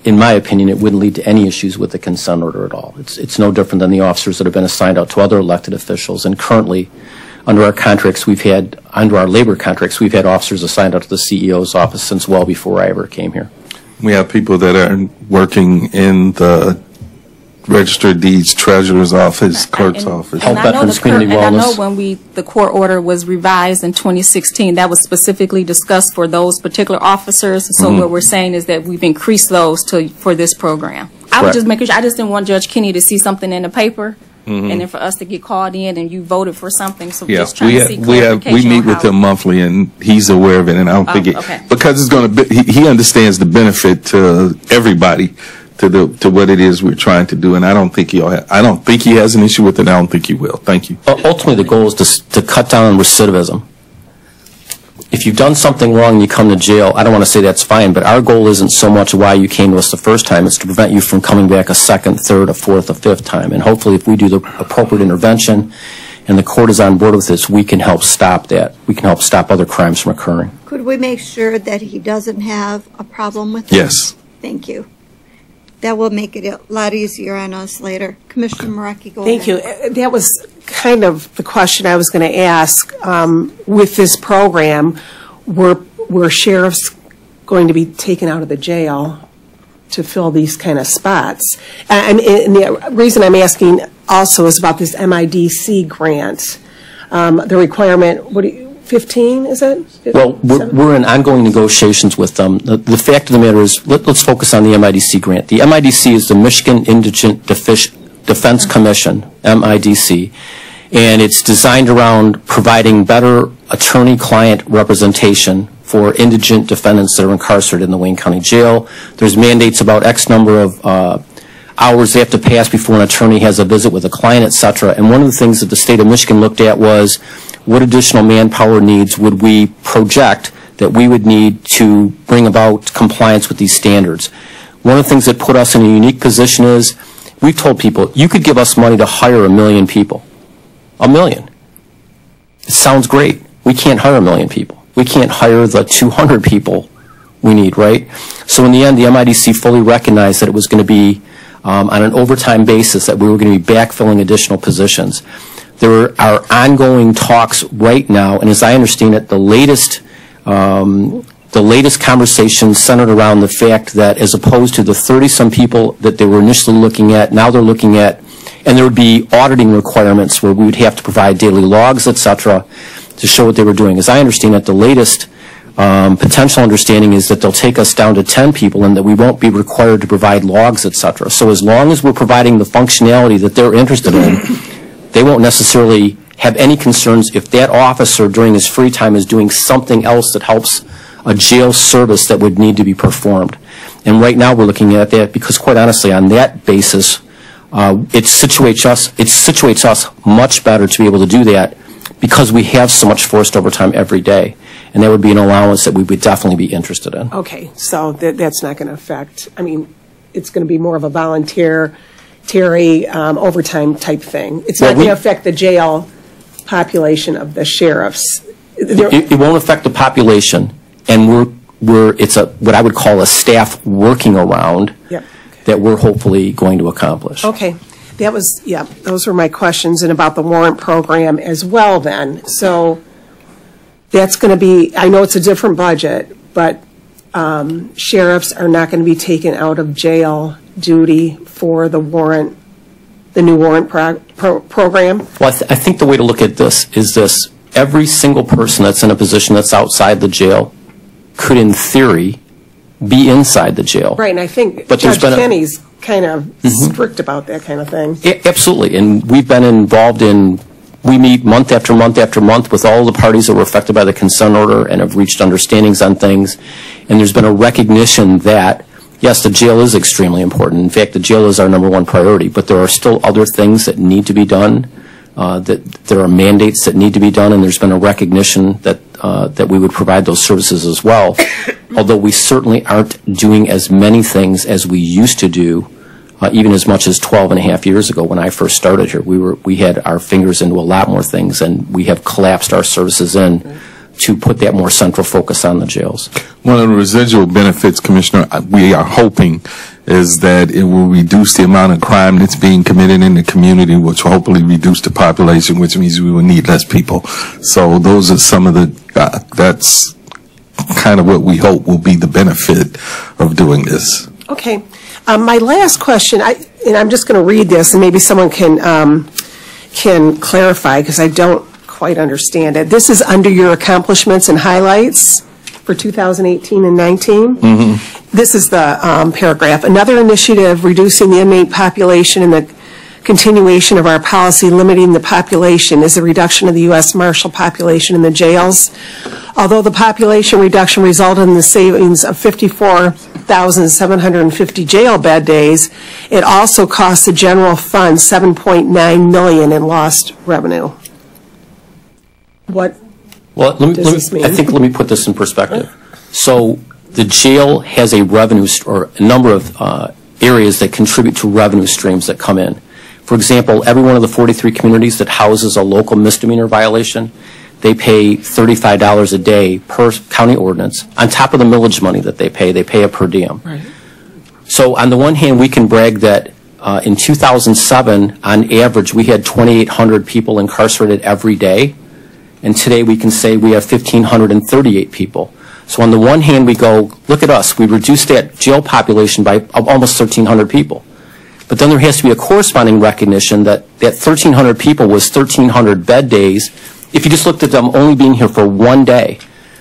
in my opinion, it wouldn't lead to any issues with the consent order at all. It's no different than the officers that have been assigned out to other elected officials. And currently, under our contracts, under our labor contracts, we've had officers assigned out to the CEO's office since well before I ever came here. We have people that are working in the Register of Deeds, Treasurer's Office, Clerk's Office. Health, Veterans, Community and I know Wellness. when the court order was revised in 2016, that was specifically discussed for those particular officers. So what we're saying is that we've increased those for this program. I was just making sure, I just didn't want Judge Kinney to see something in the paper and then for us to get called in and you voted for something. So just trying to see clarification. We meet on with how- him monthly, and he's aware of it. And I don't think okay. because it's going to be. He understands the benefit to everybody, to what it is we're trying to do. And I don't think he has an issue with it. I don't think he will. Thank you. Ultimately, the goal is to cut down on recidivism. If you've done something wrong and you come to jail, I don't want to say that's fine, but our goal isn't so much why you came to us the first time. It's to prevent you from coming back a second, third, a fourth, a fifth time. And hopefully, if we do the appropriate intervention and the court is on board with this, we can help stop that. We can help stop other crimes from occurring. Could we make sure that he doesn't have a problem with it? Yes. Thank you. That will make it a lot easier on us later. Commissioner Marecki, go Thank ahead. you. That was kind of the question I was going to ask. With this program, were sheriffs going to be taken out of the jail to fill these kind of spots? And the reason I'm asking also is about this MIDC grant. The requirement, 15, is it? Well, we're in ongoing negotiations with them. The fact of the matter is, let's focus on the MIDC grant. The MIDC is the Michigan Indigent Defense Commission, MIDC, and it's designed around providing better attorney-client representation for indigent defendants that are incarcerated in the Wayne County Jail. There's mandates about X number of hours they have to pass before an attorney has a visit with a client, et cetera. And one of the things that the state of Michigan looked at was what additional manpower needs would we project that we would need to bring about compliance with these standards. One of the things that put us in a unique position is we've told people, you could give us money to hire 1 million people. 1 million. It sounds great. We can't hire 1 million people. We can't hire the 200 people we need, right? So in the end, the MIDC fully recognized that it was going to be on an overtime basis, that we were going to be backfilling additional positions. There are ongoing talks right now, and as I understand it, the latest conversation centered around the fact that as opposed to the 30-some people that they were initially looking at, now they're looking at, and there would be auditing requirements where we would have to provide daily logs, et cetera, to show what they were doing. As I understand it, the latest potential understanding is that they'll take us down to 10 people and that we won't be required to provide logs, et cetera. So as long as we're providing the functionality that they're interested in, they won't necessarily have any concerns if that officer during his free time is doing something else that helps a jail service that would need to be performed. And right now we're looking at that because, quite honestly, on that basis, it situates us much better to be able to do that because we have so much forced overtime every day. And that would be an allowance that we would definitely be interested in. Okay, so that's not going to affect, I mean, it's going to be more of a voluntary overtime type thing. It's not going to affect the jail population of the sheriffs. It won't affect the population, and it's what I would call a staff working around that we're hopefully going to accomplish. Okay, those were my questions, and about the warrant program as well then. So that's going to be, I know it's a different budget, but sheriffs are not going to be taken out of jail duty for the new warrant program? Well, I think the way to look at this is this. Every single person that's in a position that's outside the jail could, in theory, be inside the jail. Right, and I think But Judge Kenny's kind of strict about that kind of thing. Absolutely, and we've been involved in, we meet month after month after month with all the parties that were affected by the consent order and have reached understandings on things, and there's been a recognition that, yes, the jail is extremely important. In fact, the jail is our #1 priority, but there are still other things that need to be done, that there are mandates that need to be done, and there's been a recognition that that we would provide those services as well, although we certainly aren't doing as many things as we used to do, even as much as 12 and a half years ago when I first started here. We had our fingers into a lot more things, and we have collapsed our services in to put that more central focus on the jails. One of the residual benefits, Commissioner, we are hoping is that it will reduce the amount of crime that's being committed in the community, which will hopefully reduce the population, which means we will need less people. So those are some of the, that's kind of what we hope will be the benefit of doing this. Okay. My last question, and I'm just going to read this, and maybe someone can clarify, because I don't quite understand it. This is under your accomplishments and highlights for 2018 and 19. This is the paragraph. Another initiative reducing the inmate population and the continuation of our policy limiting the population is the reduction of the U.S. Marshal population in the jails. Although the population reduction resulted in the savings of 54,750 jail bed days, it also cost the general fund $7.9 million in lost revenue. What does this mean? I think let me put this in perspective. So the jail has a revenue, or a number of areas that contribute to revenue streams that come in. For example, every one of the 43 communities that houses a local misdemeanor violation, they pay $35 a day per county ordinance. On top of the millage money that they pay a per diem. Right. So on the one hand, we can brag that in 2007, on average, we had 2,800 people incarcerated every day. And today we can say we have 1,538 people. So on the one hand, we go, look at us, we reduced that jail population by almost 1,300 people. But then there has to be a corresponding recognition that that 1,300 people was 1,300 bed days. If you just looked at them only being here for one day,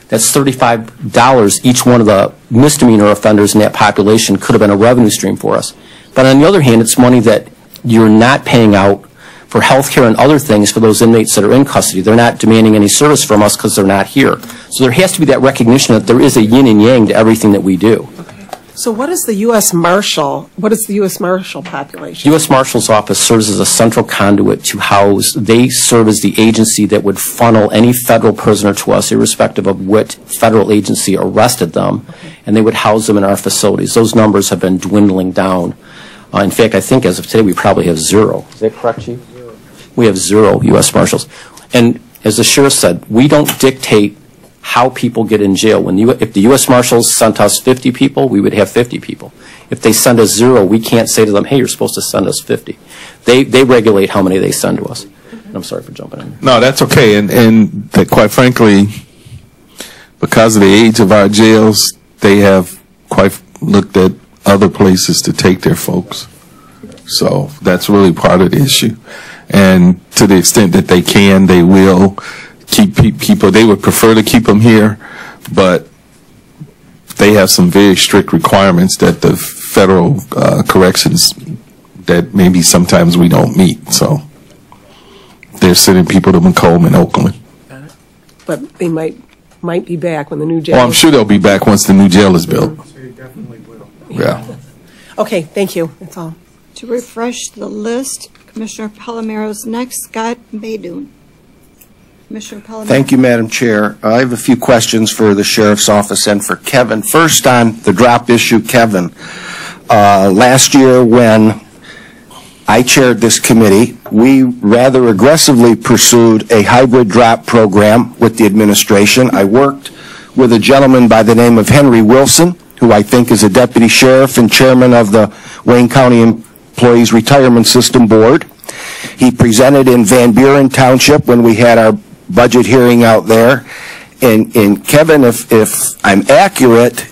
that's $35 each one of the misdemeanor offenders in that population could have been a revenue stream for us. But on the other hand, it's money that you're not paying out for health care and other things for those inmates that are in custody. They're not demanding any service from us because they're not here. So there has to be that recognition that there is a yin and yang to everything that we do. So what is the U.S. Marshal? What is the U.S. Marshal population? U.S. Marshal's office serves as a central conduit to house. They serve as the agency that would funnel any federal prisoner to us, irrespective of what federal agency arrested them, and they would house them in our facilities. Those numbers have been dwindling down. In fact, I think as of today, we probably have 0. Is that correct, Chief? We have 0 U.S. Marshals. And as the sheriff said, we don't dictate how people get in jail. If the U.S. Marshals sent us 50 people, we would have 50 people. If they send us 0, we can't say to them, hey, you're supposed to send us 50. They regulate how many they send to us. And I'm sorry for jumping in. No, that's okay. And that, quite frankly, because of the age of our jails, they have quite looked at other places to take their folks. So that's really part of the issue. And to the extent that they can, they will keep people. They would prefer to keep them here, but they have some very strict requirements that the federal corrections that maybe sometimes we don't meet. So they're sending people to Macomb and Oakland. But they might be back when the new jail. Well, I'm sure they'll be back once the new jail is built. They definitely will. Yeah. Okay, thank you. That's all. To refresh the list, Commissioner Palomaro's next. Scott Maydoun. Commissioner Palomero. Thank you, Madam Chair. I have a few questions for the Sheriff's Office and for Kevin. First on the drop issue, Kevin. Last year when I chaired this committee, we rather aggressively pursued a hybrid drop program with the administration. I worked with a gentleman by the name of Henry Wilson, who I think is a deputy sheriff and chairman of the Wayne County Employees Retirement System Board. He presented in Van Buren Township when we had our budget hearing out there. And Kevin, if I'm accurate,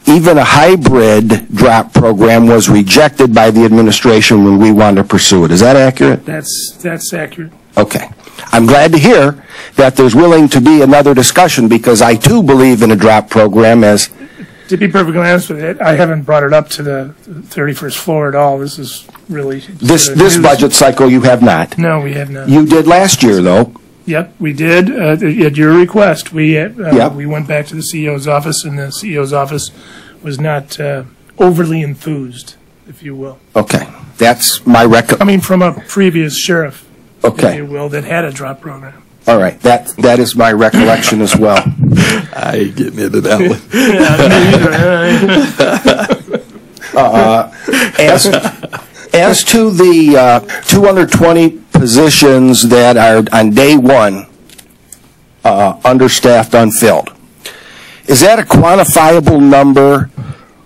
even a hybrid drop program was rejected by the administration when we wanted to pursue it. Is that accurate? That's accurate. Okay. I'm glad to hear that there's willing to be another discussion, because I too believe in a drop program. As to be perfectly honest with it, I haven't brought it up to the 31st floor at all. This is really this budget cycle you have not. No, we have not. You did last year, though. Yep, we did. At your request, we went back to the CEO's office, and the CEO's office was not overly enthused, if you will. Okay, that's my record. Coming from a previous sheriff, okay, if you will, that had a drop program. All right, that is my recollection as well. I ain't getting into that one. As to the 220 positions that are on day one understaffed, unfilled, is that a quantifiable number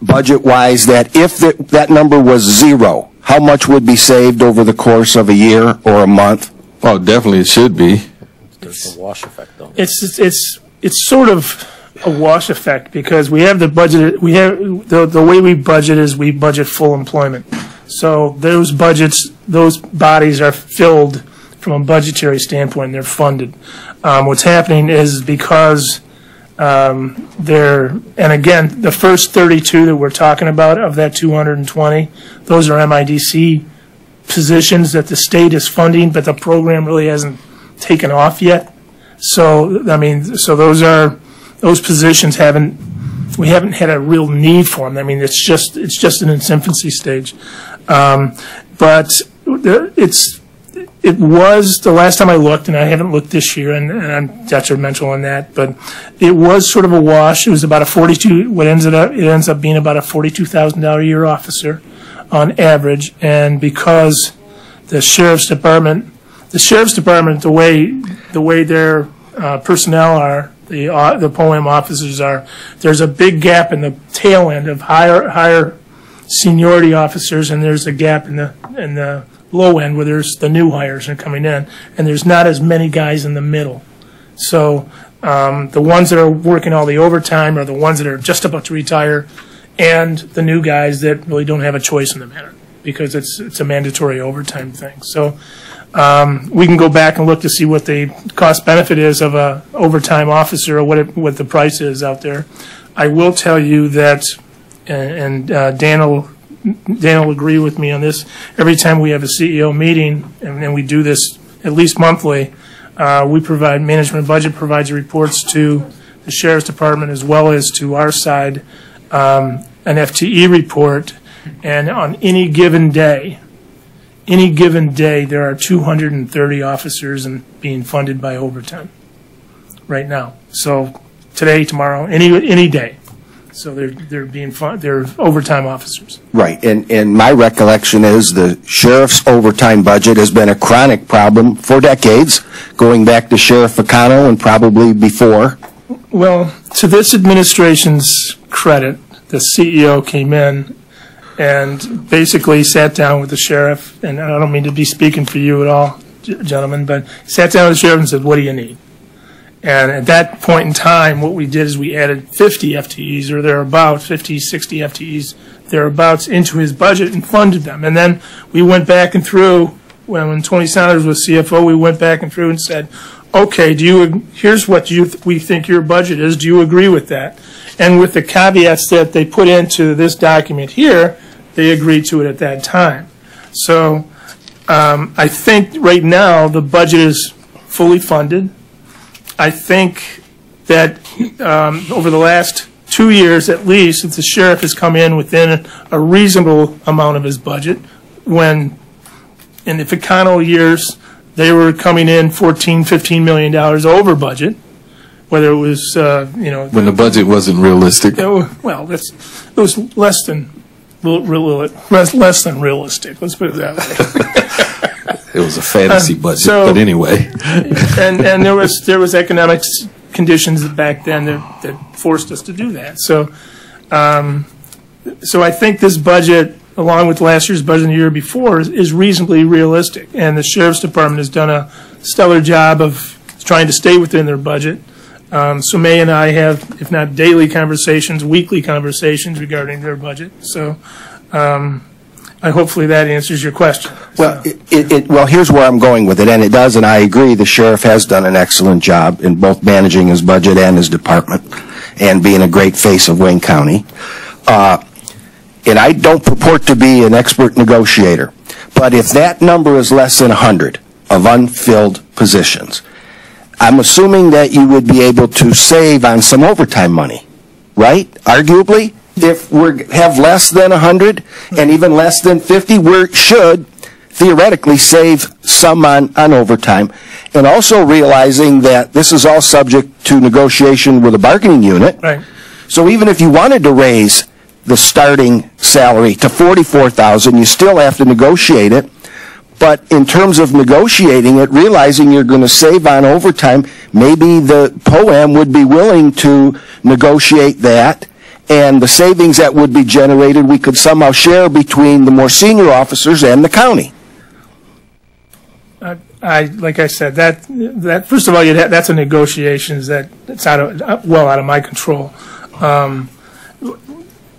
budget-wise, that if that number was zero, how much would be saved over the course of a year or a month? Oh, definitely it should be. There's a wash effect, though. It's sort of a wash effect, because we have the budget. We have the way we budget is we budget full employment. So those budgets, those bodies are filled from a budgetary standpoint. They're funded. What's happening is because and again, the first 32 that we're talking about of that 220, those are MIDC positions that the state is funding, but the program really hasn't taken off yet. So I mean, so those positions we haven't had a real need for them. I mean, it's just in its infancy stage. But it was, the last time I looked, and I haven't looked this year, and I'm detrimental on that, but it was sort of a wash. It was about it ends up being about a $42,000 a year officer on average. And because the sheriff's department, the way their personnel are, the POAM officers are, there's a big gap in the tail end of higher seniority officers, and there's a gap in the low end where there's the new hires are coming in, and there's not as many guys in the middle. So the ones that are working all the overtime are the ones that are just about to retire, and the new guys that really don't have a choice in the matter, because it's a mandatory overtime thing. So we can go back and look to see what the cost benefit is of a overtime officer, or what the price is out there. I will tell you that, and Dan will agree with me on this, every time we have a CEO meeting, and we do this at least monthly, management budget provides reports to the Sheriff's Department as well as to our side, an FTE report, and on any given day, there are 230 officers being funded by overtime right now. So today, tomorrow, any day. So they're overtime officers. Right, and my recollection is the sheriff's overtime budget has been a chronic problem for decades, going back to Sheriff Ficano and probably before. Well, to this administration's credit, the CEO came in and basically sat down with the sheriff, and I don't mean to be speaking for you at all, gentlemen, but sat down with the sheriff and said, "What do you need?" And at that point in time, what we did is we added 50 FTEs or thereabouts, 50, 60 FTEs thereabouts into his budget and funded them. And then we went back and through, when Tony Saunders was CFO, we went back and through and said, okay, here's what we think your budget is. Do you agree with that? And with the caveats that they put into this document here, they agreed to it at that time. So I think right now the budget is fully funded. I think that over the last 2 years at least, if the sheriff has come in within a reasonable amount of his budget, when in the Ficano years they were coming in $14–15 million over budget, whether it was when the budget wasn't realistic. Well, it was less than realistic. Let's put it that way. It was a fantasy budget, but anyway. and there was economic conditions back then that forced us to do that. So I think this budget, along with last year's budget and the year before, is reasonably realistic. And the Sheriff's Department has done a stellar job of trying to stay within their budget. So May and I have, if not daily conversations, weekly conversations regarding their budget. So hopefully that answers your question. Well, well, here's where I'm going with it, and it does, and I agree, the sheriff has done an excellent job in both managing his budget and his department, and being a great face of Wayne County. And I don't purport to be an expert negotiator, but if that number is less than 100 of unfilled positions, I'm assuming that you would be able to save on some overtime money, right? Arguably, if we have less than 100 and even less than 50, we should theoretically save some on overtime. And also realizing that this is all subject to negotiation with a bargaining unit. Right. So even if you wanted to raise the starting salary to $44,000, you still have to negotiate it. But in terms of negotiating it, realizing you're going to save on overtime, maybe the POAM would be willing to negotiate that, and the savings that would be generated we could somehow share between the more senior officers and the county. Like I said, that first of all, that's a negotiations that's out of my control.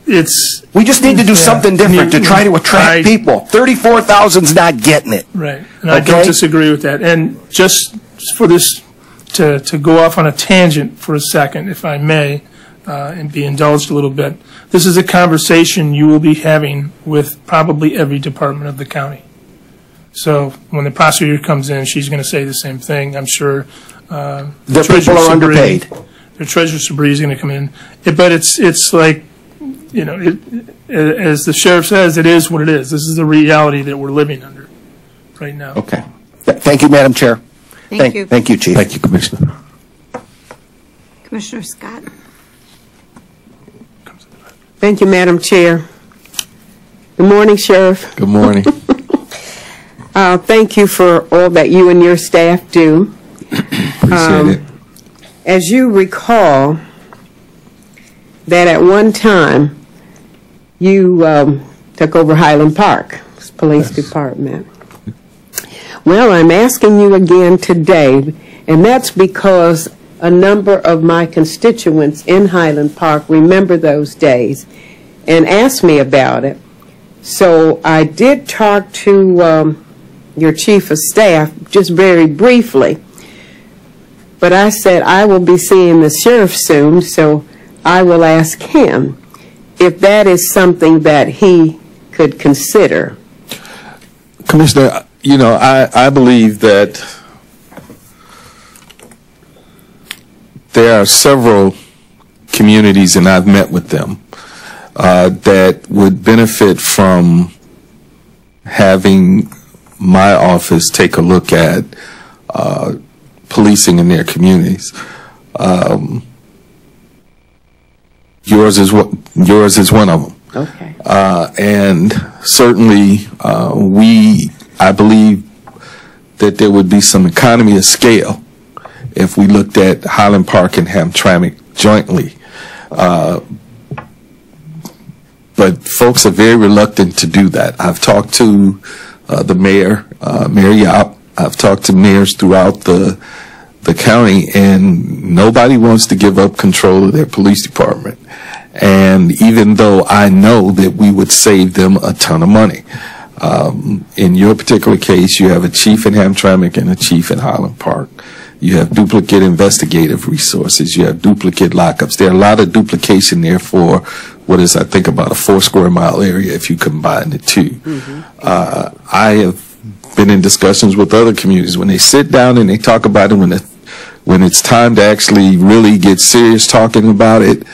We just need to do something different to try to attract people. 34,000's not getting it. Right, and I don't disagree with that. And just for this to go off on a tangent for a second, if I may, and be indulged a little bit, this is a conversation you will be having with probably every department of the county. So when the prosecutor comes in, she's going to say the same thing. I'm sure the people are underpaid. The Treasurer Sabri is going to come in. But it's like, you know, as the sheriff says, it is what it is. This is the reality that we're living under right now. Okay. Thank you, Madam Chair. Thank you. Thank you, Chief. Thank you, Commissioner. Commissioner Scott. Thank you, Madam Chair. Good morning, Sheriff. Good morning. Thank you for all that you and your staff do. Appreciate it. As you recall, that at one time you took over Highland Park Police Department. Well, I'm asking you again today, and that's because a number of my constituents in Highland Park remember those days and asked me about it. So I did talk to your Chief of Staff just very briefly, but I said I will be seeing the sheriff soon, so I will ask him if that is something that he could consider. Commissioner, you know, I believe that there are several communities, and I've met with them, that would benefit from having my office take a look at policing in their communities. Yours is one of them. Okay. And certainly, I believe that there would be some economy of scale if we looked at Highland Park and Hamtramck jointly. But folks are very reluctant to do that. I've talked to the mayor, Mayor Yap. I've talked to mayors throughout the county, and nobody wants to give up control of their police department. And even though I know that we would save them a ton of money, in your particular case, you have a chief in Hamtramck and a chief in Highland Park. You have duplicate investigative resources. You have duplicate lockups. There are a lot of duplication there for what is, I think, about a 4 square mile area if you combine the two. Mm-hmm. I have been in discussions with other communities. When they sit down and they talk about it, when it's time to actually really get serious talking about it,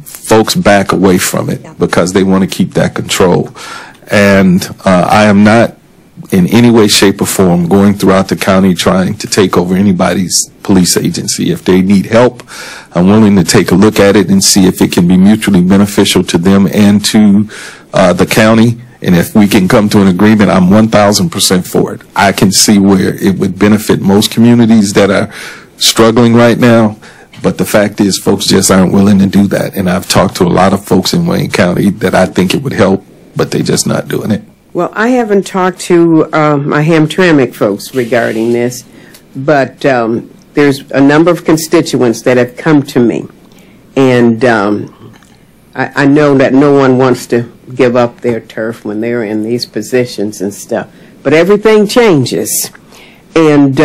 folks back away from it because they want to keep that control. And I am not in any way, shape, or form going throughout the county trying to take over anybody's police agency. If they need help, I'm willing to take a look at it and see if it can be mutually beneficial to them and to the county. And if we can come to an agreement, I'm 1,000% for it. I can see where it would benefit most communities that are struggling right now. But the fact is, folks just aren't willing to do that. And I've talked to a lot of folks in Wayne County that I think it would help, but they're just not doing it. Well, I haven't talked to my Hamtramck folks regarding this, but there's a number of constituents that have come to me, and I know that no one wants to give up their turf when they're in these positions and stuff, but everything changes. And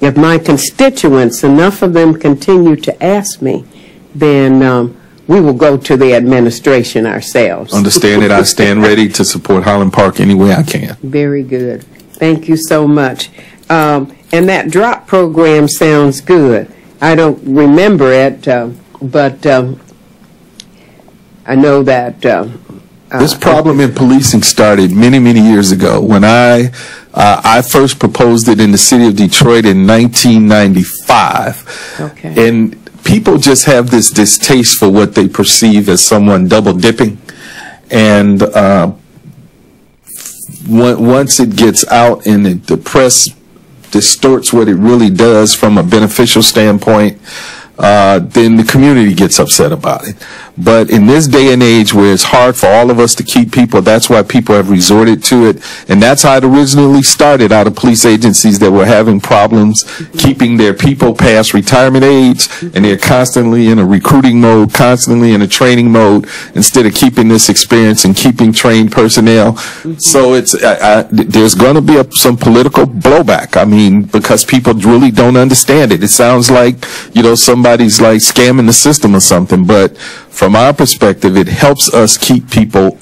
if my constituents, enough of them continue to ask me, then we will go to the administration ourselves. Understand it. I stand ready to support Highland Park any way I can. Very good. Thank you so much. And that drop program sounds good. I don't remember it, but I know that this problem in policing started many, many years ago when I first proposed it in the city of Detroit in 1995. Okay. And people just have this distaste for what they perceive as someone double dipping. And once it gets out and the press distorts what it really does from a beneficial standpoint, then the community gets upset about it. But in this day and age where it's hard for all of us to keep people, that's why people have resorted to it. And that's how it originally started, out of police agencies that were having problems keeping their people past retirement age, and they're constantly in a recruiting mode, constantly in a training mode, instead of keeping this experience and keeping trained personnel. So it's there's going to be some political blowback. I mean, because people really don't understand it. It sounds like, you know, somebody's like scamming the system or something, but from our perspective, it helps us keep people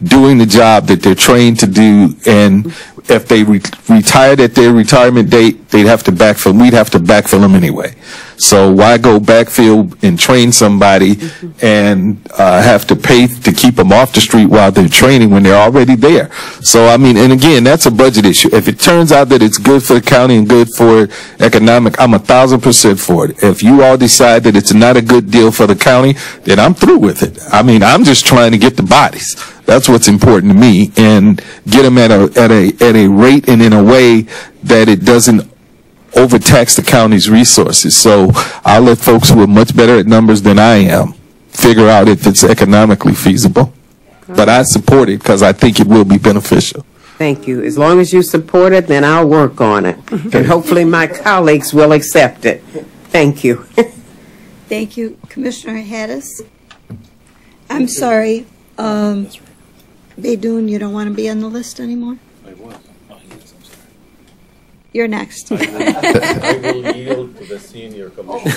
doing the job that they're trained to do. And if they retired at their retirement date, they'd have to backfill. We'd have to backfill them anyway. So why go backfill and train somebody and have to pay to keep them off the street while they're training when they're already there? So, I mean, and again, that's a budget issue. If it turns out that it's good for the county and good for economic, I'm 1,000% for it. If you all decide that it's not a good deal for the county, then I'm through with it. I mean, I'm just trying to get the bodies. That's what's important to me, and get them at a rate and in a way that it doesn't overtax the county's resources. So I'll let folks who are much better at numbers than I am figure out if it's economically feasible. But I support it because I think it will be beneficial. Thank you. As long as you support it, then I'll work on it. And hopefully my colleagues will accept it. Thank you. Thank you, Commissioner Hattis. I'm sorry, Beydoun, you don't want to be on the list anymore? I was. Oh, yes, I'm sorry. You're next. I will yield to the senior commissioner.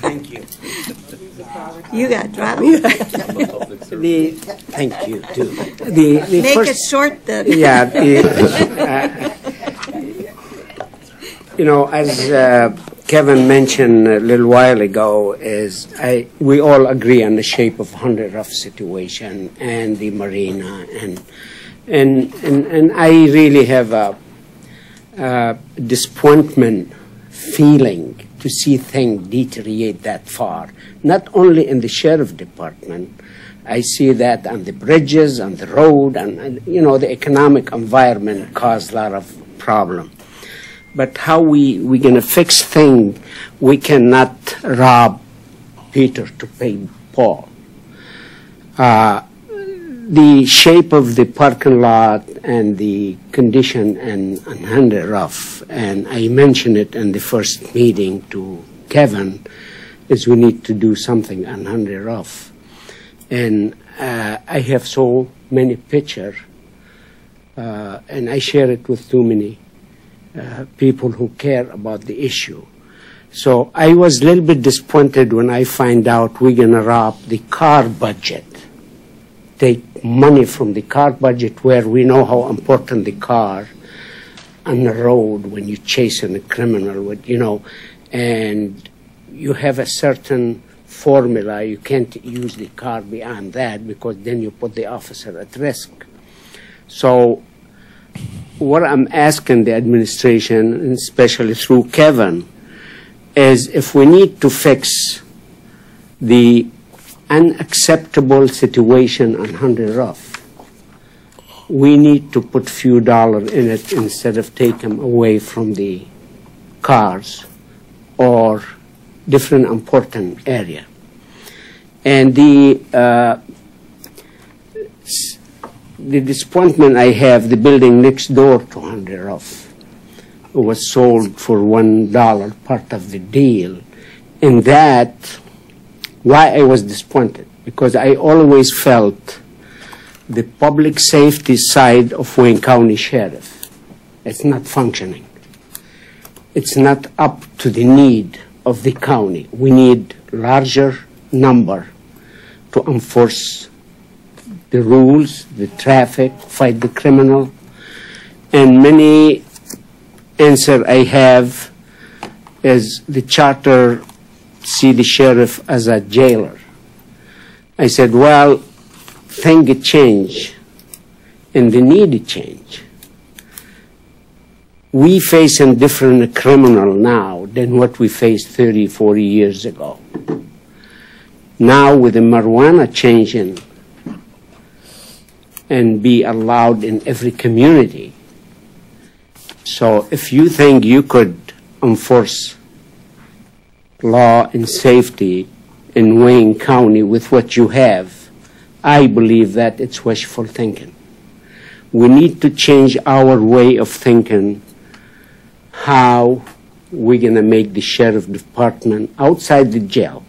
Thank you. You got dropped. Thank you, too. Make it short, then. Yeah. You know, as Kevin mentioned a little while ago, we all agree on the shape of Hunter Rough situation and the marina, and I really have a disappointment feeling to see things deteriorate that far. Not only in the sheriff department, I see that on the bridges, on the road, and you know, the economic environment caused a lot of problem. But how we gonna fix things? We cannot rob Peter to pay Paul. The shape of the parking lot and the condition and Hunter Rough, and I mentioned it in the first meeting to Kevin, is we need to do something on Hunter Rough. And I have so many pictures, and I share it with too many people who care about the issue. So I was a little bit disappointed when I find out we're going to rob the car budget, take money from the car budget where we know how important the car on the road when you're chasing a criminal, with, you know, and you have a certain formula. You can't use the car beyond that because then you put the officer at risk. So what I'm asking the administration, and especially through Kevin, is if we need to fix the unacceptable situation on Hunter Rough, we need to put few dollars in it instead of take them away from the cars or different important area. And the disappointment I have, the building next door to Hunter Rough, was sold for $1, part of the deal. And that, why I was disappointed, because I always felt the public safety side of Wayne County Sheriff, it's not functioning. It's not up to the need of the county. We need larger number to enforce the rules, the traffic, fight the criminal. And many answer I have is the charter see the sheriff as a jailer. I said, well, things change and the need change. We face a different criminal now than what we faced 30, 40 years ago. Now with the marijuana changing and be allowed in every community. So if you think you could enforce law and safety in Wayne County with what you have, I believe that it's wishful thinking. We need to change our way of thinking how we're going to make the sheriff department outside the jail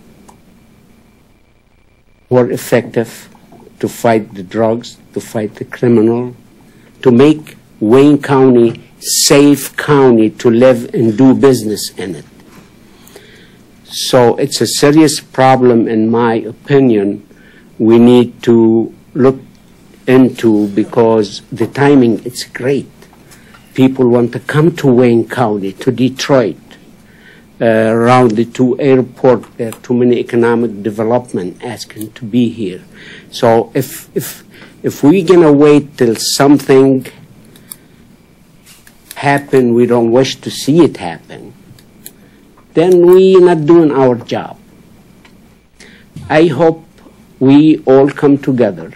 more effective to fight the drugs, to fight the criminal, to make Wayne County safe county to live and do business in it. So it's a serious problem, in my opinion, we need to look into, because the timing is great. People want to come to Wayne County, to Detroit, around the two airports. There are too many economic development asking to be here. So if we're going to wait till something happen, we don't wish to see it happen, then we're not doing our job. I hope we all come together.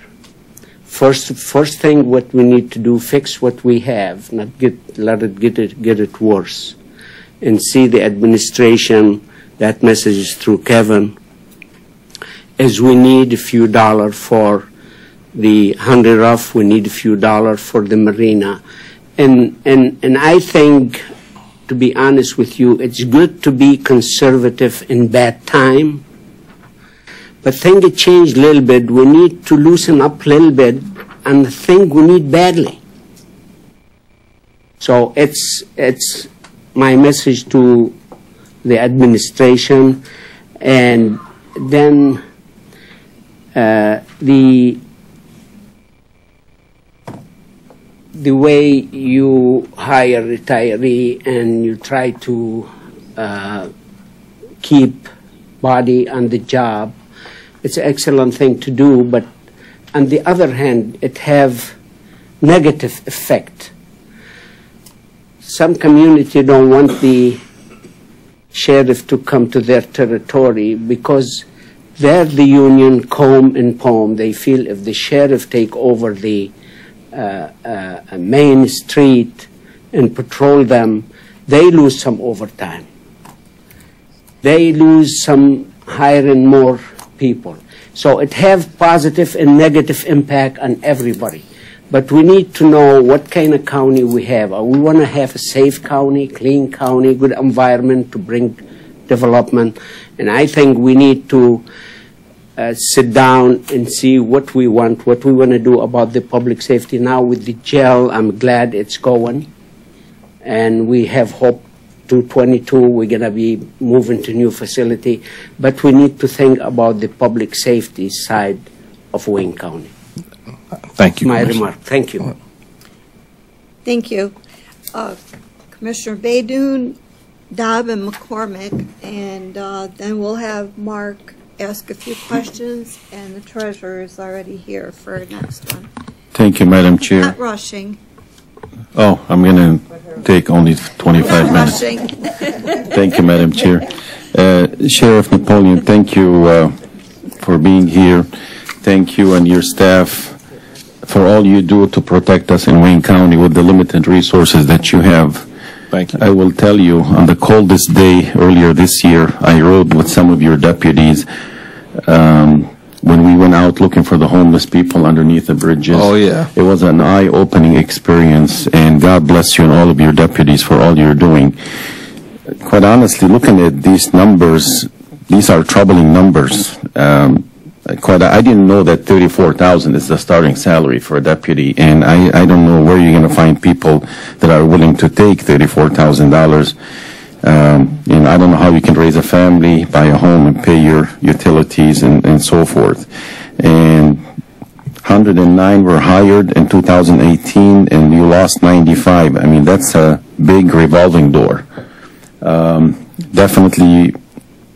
First thing, what we need to do, fix what we have, not let it get it worse, and see the administration. That message is through Kevin. As we need a few dollars for the Hunter Ruff, we need a few dollars for the marina, and I think, to be honest with you, it's good to be conservative in bad time. But things changed a little bit. We need to loosen up a little bit, and the thing we need badly. So it's my message to the administration, and then the way you hire retiree and you try to keep body on the job. It's an excellent thing to do, but on the other hand, it have negative effect. Some community don't want the sheriff to come to their territory because they're the union comb and poem. They feel if the sheriff take over the main street and patrol them, they lose some overtime. They lose some hiring more people. So it have positive and negative impact on everybody. But we need to know what kind of county we have. We want to have a safe county, clean county, good environment to bring development. And I think we need to sit down and see what we want to do about the public safety. Now with the jail, I'm glad it's going. And we have hope. 2022, we're going to be moving to new facility, but we need to think about the public safety side of Wayne County. Thank you. My remark. Thank you. Thank you. Commissioner Baydoun, Dobb, and McCormick, and then we'll have Mark ask a few questions, and the treasurer is already here for our next one. Thank you, Madam Chair. Not rushing. Oh, I'm going to take only 25 minutes. Thank you, Madam Chair. Sheriff Napoleon, thank you for being here. Thank you and your staff for all you do to protect us in Wayne County with the limited resources that you have. Thank you. I will tell you, on the coldest day earlier this year, I rode with some of your deputies when we went out looking for the homeless people underneath the bridges. Oh, yeah. It was an eye-opening experience, and God bless you and all of your deputies for all you're doing. Quite honestly, looking at these numbers, these are troubling numbers. I didn't know that $34,000 is the starting salary for a deputy, and I don't know where you're going to find people that are willing to take $34,000. I don't know how you can raise a family, buy a home, and pay your utilities and so forth. And 109 were hired in 2018, and you lost 95. I mean, that's a big revolving door. Definitely,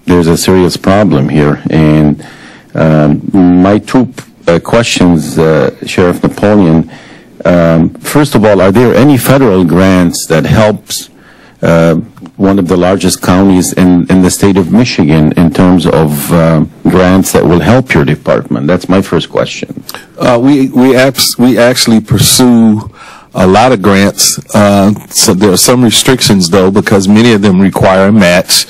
there's a serious problem here, and my two questions, Sheriff Napoleon. First of all, are there any federal grants that helps one of the largest counties in the state of Michigan in terms of grants that will help your department? That's my first question. We actually pursue a lot of grants. So there are some restrictions, though, because many of them require a match,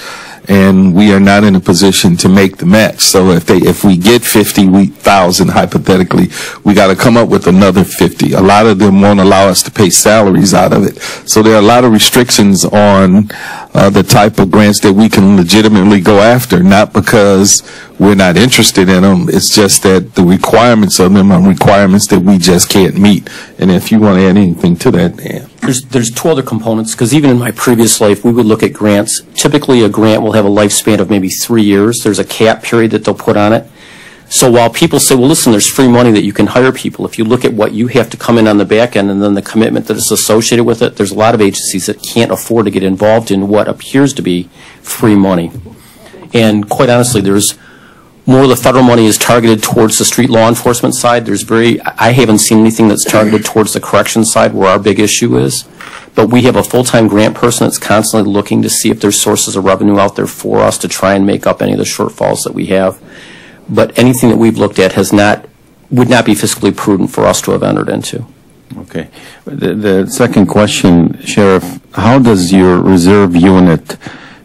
and we are not in a position to make the match. So if we get 50,000 hypothetically, we got to come up with another 50. A lot of them won't allow us to pay salaries out of it. So there are a lot of restrictions on the type of grants that we can legitimately go after, not because we're not interested in them. It's just that the requirements of them are requirements that we just can't meet. And if you want to add anything to that, Dan. There's two other components, because even in my previous life, we would look at grants. Typically, a grant will have a lifespan of maybe 3 years. There's a cap period that they'll put on it. So while people say, well, listen, there's free money that you can hire people, if you look at what you have to come in on the back end and then the commitment that is associated with it, there's a lot of agencies that can't afford to get involved in what appears to be free money. And quite honestly, there's more of the federal money is targeted towards the street law enforcement side. I haven't seen anything that's targeted towards the corrections side where our big issue is. But we have a full-time grant person that's constantly looking to see if there's sources of revenue out there for us to try and make up any of the shortfalls that we have. But anything that we've looked at would not be fiscally prudent for us to have entered into. Okay. The second question, Sheriff, how does your reserve unit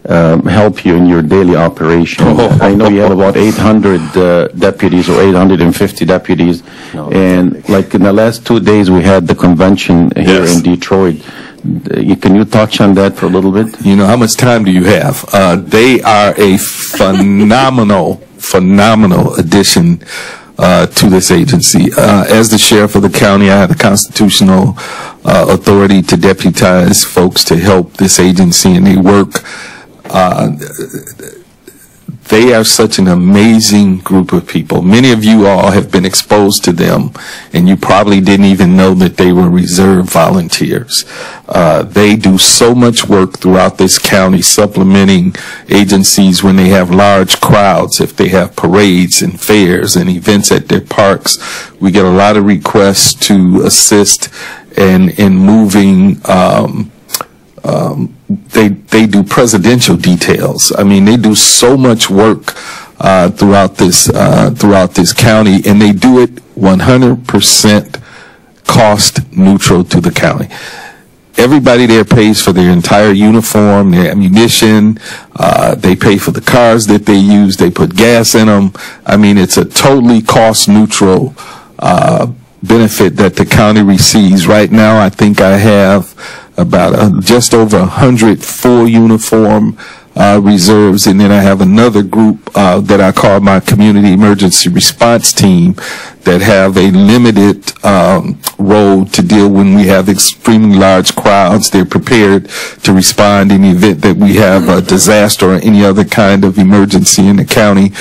help you in your daily operation? I know you have about 800 deputies or 850 deputies, and like in the last 2 days we had the convention here in Detroit. Can you touch on that for a little bit? You know, how much time do you have? They are a phenomenal addition to this agency. As the sheriff of the county, I have the constitutional authority to deputize folks to help this agency, and they work. They are such an amazing group of people. Many of you all have been exposed to them, and you probably didn't even know that they were reserve volunteers. They do so much work throughout this county, supplementing agencies when they have large crowds, if they have parades and fairs and events at their parks. We get a lot of requests to assist in moving they do presidential details. I mean, they do so much work throughout this county, and they do it 100% cost neutral to the county. Everybody there pays for their entire uniform, their ammunition. They pay for the cars that they use. They put gas in them. I mean, it's a totally cost neutral benefit that the county receives. Right now, I think I have about just over 100 full uniform reserves, and then I have another group that I call my community emergency response team that have a limited role to deal when we have extremely large crowds. They're prepared to respond in the event that we have a disaster or any other kind of emergency in the county.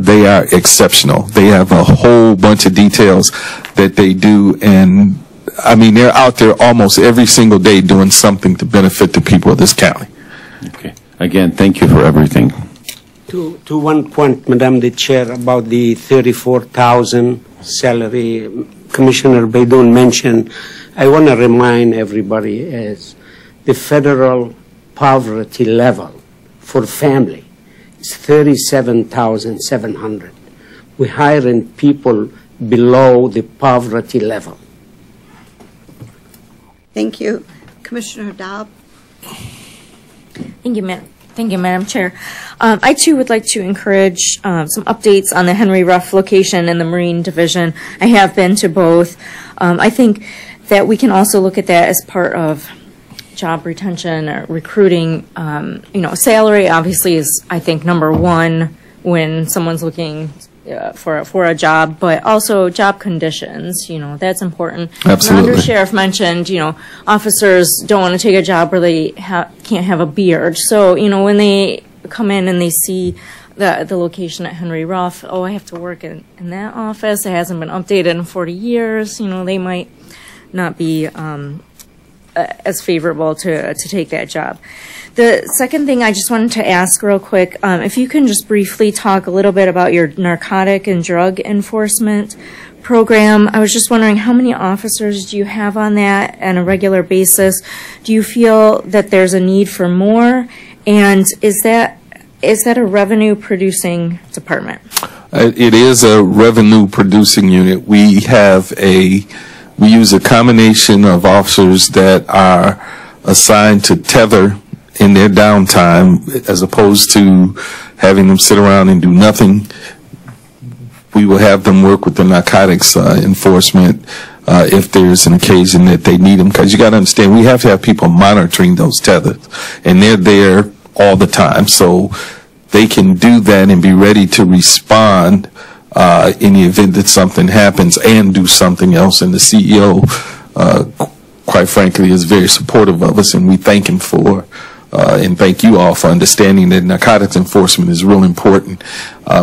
They are exceptional. They have a whole bunch of details that they do, and I mean, they're out there almost every single day doing something to benefit the people of this county. Okay. Again, thank you for everything. To one point, Madam the Chair, about the 34,000 salary Commissioner Baidoun mentioned, I want to remind everybody as the federal poverty level for family is 37,700. We're hiring people below the poverty level. Thank you. Commissioner Dobb. Thank you, Madam Thank you, Madam Chair. I too would like to encourage some updates on the Henry Ruff location and the Marine Division. I have been to both. I think that we can also look at that as part of job retention or recruiting. Salary obviously is, I think, number one when someone's looking for a job, but also job conditions, that's important. Absolutely. The Under-Sheriff mentioned, officers don't want to take a job where they can't have a beard. So, when they come in and they see the location at Henry Ruff, I have to work in that office. It hasn't been updated in 40 years. They might not be as favorable to take that job. The second thing I just wanted to ask real quick, if you can just briefly talk a little bit about your narcotic and drug enforcement program. I was just wondering, how many officers do you have on that on a regular basis? Do you feel that there's a need for more? And is that a revenue producing department? It is a revenue producing unit. We use a combination of officers that are assigned to tether in their downtime, as opposed to having them sit around and do nothing. We will have them work with the narcotics enforcement if there's an occasion that they need them, because you got to understand, we have to have people monitoring those tethers, and they're there all the time, so they can do that and be ready to respond in the event that something happens and do something else. And the CEO, quite frankly, is very supportive of us, and we thank him for and thank you all for understanding that narcotics enforcement is real important.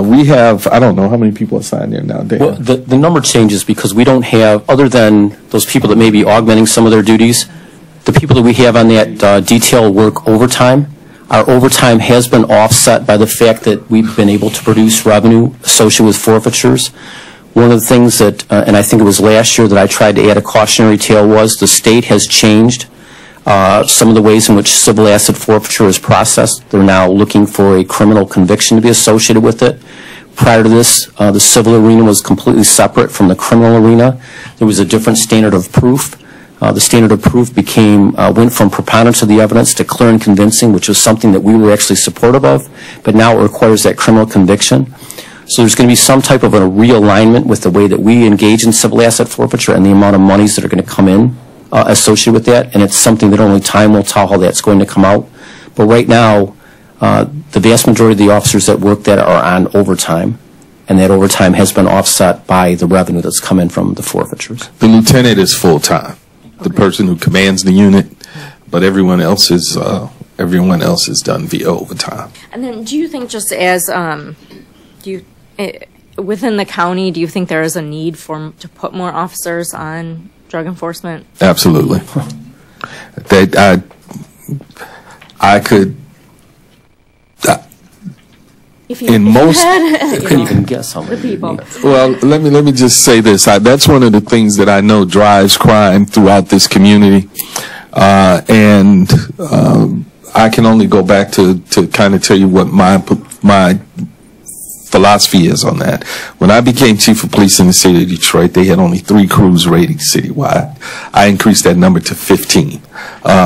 We have, I don't know how many people are assigned there now, Dan? Well, the number changes because we don't have, other than those people that may be augmenting some of their duties, the people that we have on that detail work overtime. Our overtime has been offset by the fact that we've been able to produce revenue associated with forfeitures. One of the things that, and I think it was last year that I tried to add a cautionary tale, was the state has changed some of the ways in which civil asset forfeiture is processed. They're now looking for a criminal conviction to be associated with it. Prior to this, the civil arena was completely separate from the criminal arena. There was a different standard of proof. The standard of proof went from preponderance of the evidence to clear and convincing, which was something that we were actually supportive of, but now it requires that criminal conviction. So there's going to be some type of a realignment with the way that we engage in civil asset forfeiture and the amount of monies that are going to come in associated with that, and it's something that only time will tell how that's going to come out. But right now, the vast majority of the officers that work that are on overtime, and that overtime has been offset by the revenue that's come in from the forfeitures. The lieutenant is full-time, the person who commands the unit, but everyone else is done via overtime. And then do you think, just as, within the county, do you think there is a need to put more officers on drug enforcement? Absolutely. I could, in most, I couldn't even guess how many people. Well, let me just say this. That's one of the things that I know drives crime throughout this community, and I can only go back to kind of tell you what my philosophy is on that. When I became chief of police in the city of Detroit, they had only 3 crews rated citywide. I increased that number to 15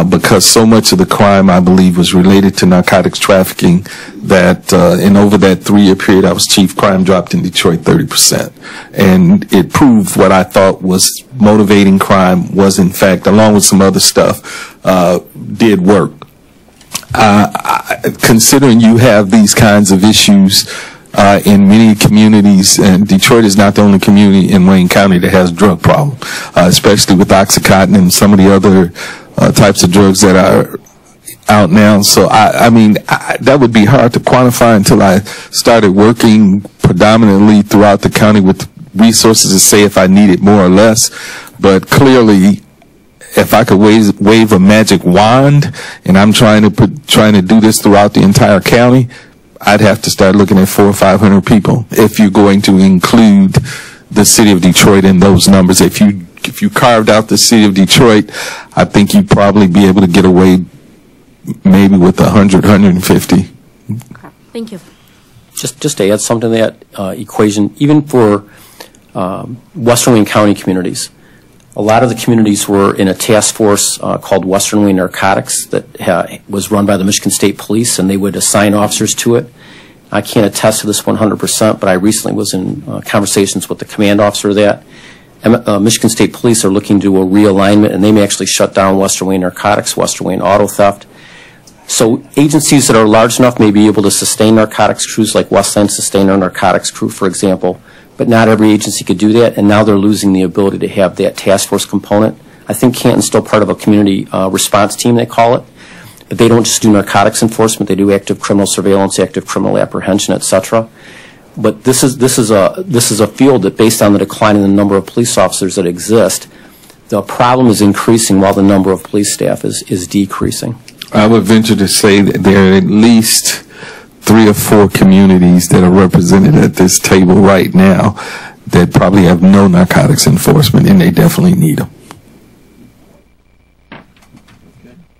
because so much of the crime, I believe, was related to narcotics trafficking that and over that 3-year period I was chief, crime dropped in Detroit 30%. And it proved what I thought was motivating crime was, in fact, along with some other stuff, did work. Considering you have these kinds of issues in many communities, and Detroit is not the only community in Wayne County that has a drug problem, especially with OxyContin and some of the other types of drugs that are out now. So, I mean, that would be hard to quantify until I started working predominantly throughout the county with resources to say if I needed more or less. But clearly, if I could wave a magic wand, and I'm trying to do this throughout the entire county, I'd have to start looking at 400 or 500 people if you're going to include the city of Detroit in those numbers. If you carved out the city of Detroit, I think you'd probably be able to get away maybe with 100, 150. Okay. Thank you. Just to add something to that equation, even for Western Wayne County communities, A lot of the communities were in a task force called Western Wayne Narcotics that was run by the Michigan State Police, and they would assign officers to it. I can't attest to this 100%, but I recently was in conversations with the command officer of that. Michigan State Police are looking to do a realignment, and they may actually shut down Western Wayne Narcotics, Western Wayne Auto Theft. So agencies that are large enough may be able to sustain narcotics crews, like Westland sustained our narcotics crew, for example, but not every agency could do that, and now they're losing the ability to have that task force component. I think Canton's still part of a community response team, they call it, but they don't just do narcotics enforcement, they do active criminal surveillance, active criminal apprehension, etc. But this is a field that, based on the decline in the number of police officers that exist, the problem is increasing while the number of police staff is decreasing. I would venture to say that there are at least 3 or 4 communities that are represented at this table right now that probably have no narcotics enforcement, and they definitely need them.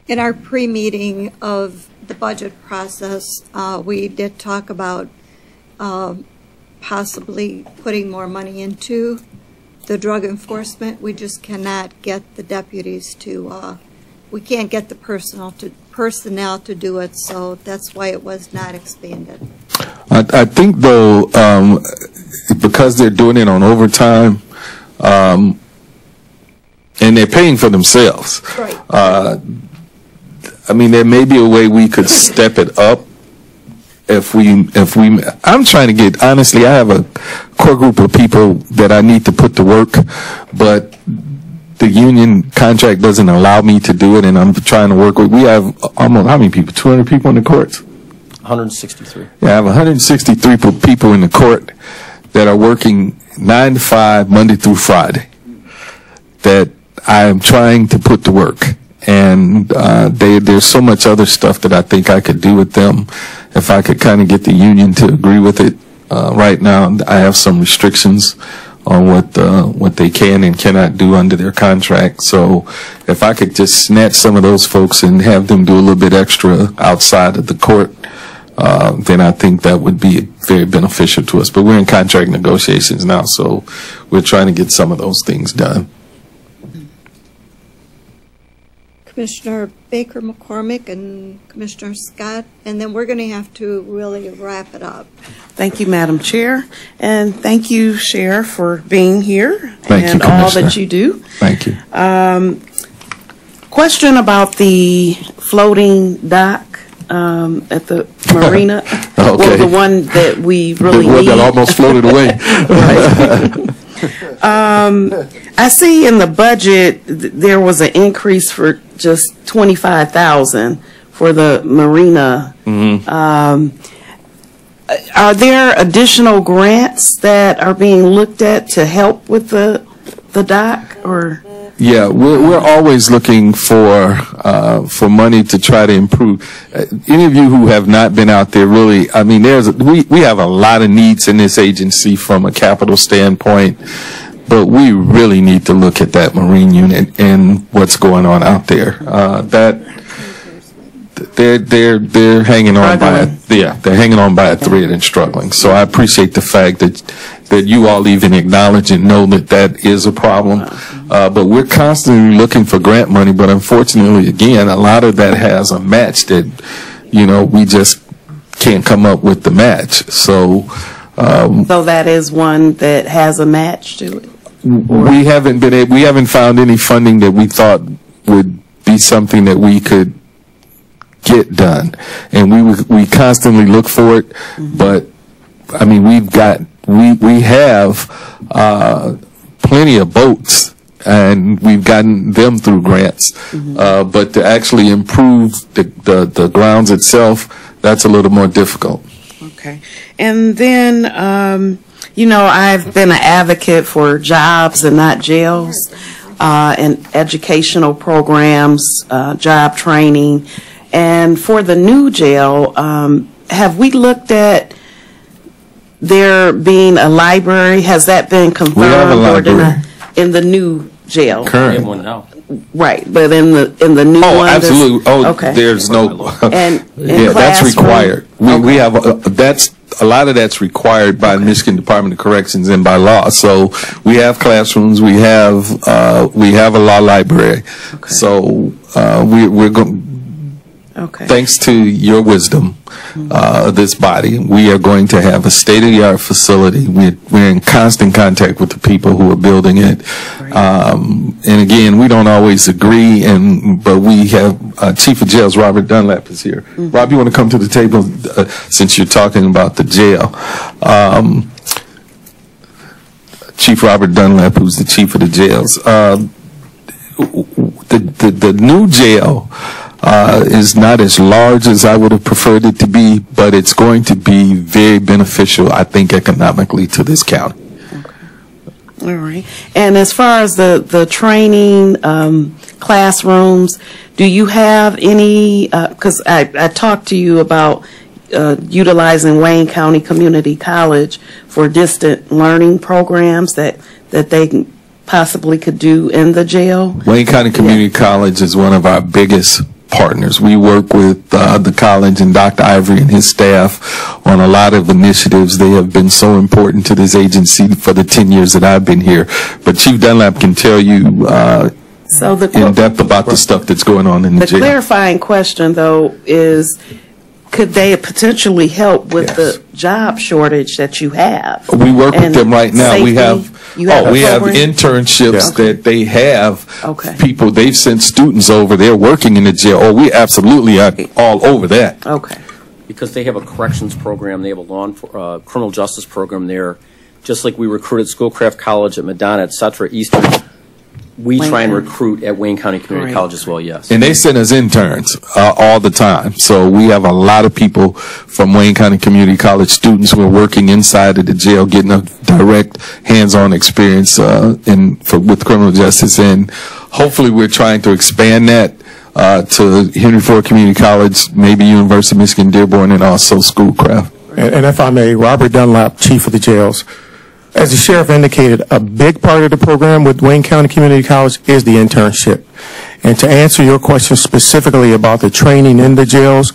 In our pre-meeting of the budget process, we did talk about possibly putting more money into the drug enforcement. We just cannot get the deputies to, we can't get the personnel to do it, so that's why it was not expanded. I think, though, because they're doing it on overtime, and they're paying for themselves. Right. I mean, there may be a way we could step it up if we, I'm trying to get, honestly, I have a core group of people that I need to put to work, but the union contract doesn't allow me to do it, and I'm trying to work with, we have almost, how many people, 200 people in the courts? 163. Yeah, I have 163 people in the court that are working 9 to 5, Monday through Friday, that I am trying to put to work. And there's so much other stuff that I think I could do with them if I could kind of get the union to agree with it. Right now, I have some restrictions on what they can and cannot do under their contract. So if I could just snatch some of those folks and have them do a little bit extra outside of the court, then I think that would be very beneficial to us. But we're in contract negotiations now, so we're trying to get some of those things done. Commissioner Baker McCormick and Commissioner Scott, and then we're going to have to really wrap it up. Thank you, Madam Chair, and thank you, Sheriff, for being here and all that you do. Thank you. Question about the floating dock at the marina, Okay. or the one that we really the one need. that almost floated away. I see in the budget there was an increase for just $25,000 for the marina. Mm-hmm. Are there additional grants that are being looked at to help with the dock, or? Yeah, we're always looking for money to try to improve. Any of you who have not been out there, really, I mean, we have a lot of needs in this agency from a capital standpoint, but we really need to look at that Marine unit and what's going on out there. They're hanging on they're hanging on by a thread and struggling. So I appreciate the fact that you all even acknowledge and know that is a problem. But we're constantly looking for grant money, but unfortunately, again, a lot of that has a match that, we just can't come up with the match. So that is one that has a match to it? We haven't found any funding that we thought would be something that we could get done, and we constantly look for it. But I mean, we have plenty of boats, and we've gotten them through grants. But to actually improve the grounds itself, that's a little more difficult. Okay, and then I've been an advocate for jobs and not jails, and educational programs, job training. And for the new jail, have we looked at there being a library? Has that been confirmed? We have a library in the new jail? Current. We have one now. Right, but in the new one? Oh, absolutely. Oh, okay. there's no. And Yeah, that's classroom? required. We have a lot of that's required by the Michigan Department of Corrections and by law. So we have classrooms, we have a law library. Okay. So we're going. Okay. Thanks to your wisdom, this body, we are going to have a state-of-the-art facility. We're in constant contact with the people who are building it. And again, we don't always agree, but we have Chief of Jails, Robert Dunlap, is here. Rob, you want to come to the table since you're talking about the jail? Chief Robert Dunlap, who's the chief of the jails. The new jail is not as large as I would have preferred it to be, but it's going to be very beneficial, I think, economically to this county. Okay. All right. And as far as the training classrooms, do you have any, because I talked to you about utilizing Wayne County Community College for distant learning programs that they possibly could do in the jail? Wayne County Community College is one of our biggest partners. We work with the college and Dr. Ivory and his staff on a lot of initiatives. They have been so important to this agency for the 10 years that I've been here. But Chief Dunlap can tell you in depth about the stuff that's going on in the jail. The clarifying question, though, is could they potentially help with the job shortage that you have? We work with them right now. Safety, we have internships that they have. Okay. People, they've sent students over. They're working in the jail. Oh, we absolutely are all over that. Okay. Because they have a corrections program, they have a criminal justice program there. Just like we recruited Schoolcraft College at Madonna, et cetera, Eastern. We try and recruit at Wayne County Community College as well, yes. And they send us interns all the time. So we have a lot of people from Wayne County Community College, students who are working inside of the jail, getting a direct hands-on experience with criminal justice. And hopefully we're trying to expand that to Henry Ford Community College, maybe University of Michigan Dearborn, and also Schoolcraft. And if I may, Robert Dunlap, Chief of the Jails. As the sheriff indicated, a big part of the program with Wayne County Community College is the internship. And to answer your question specifically about the training in the jails,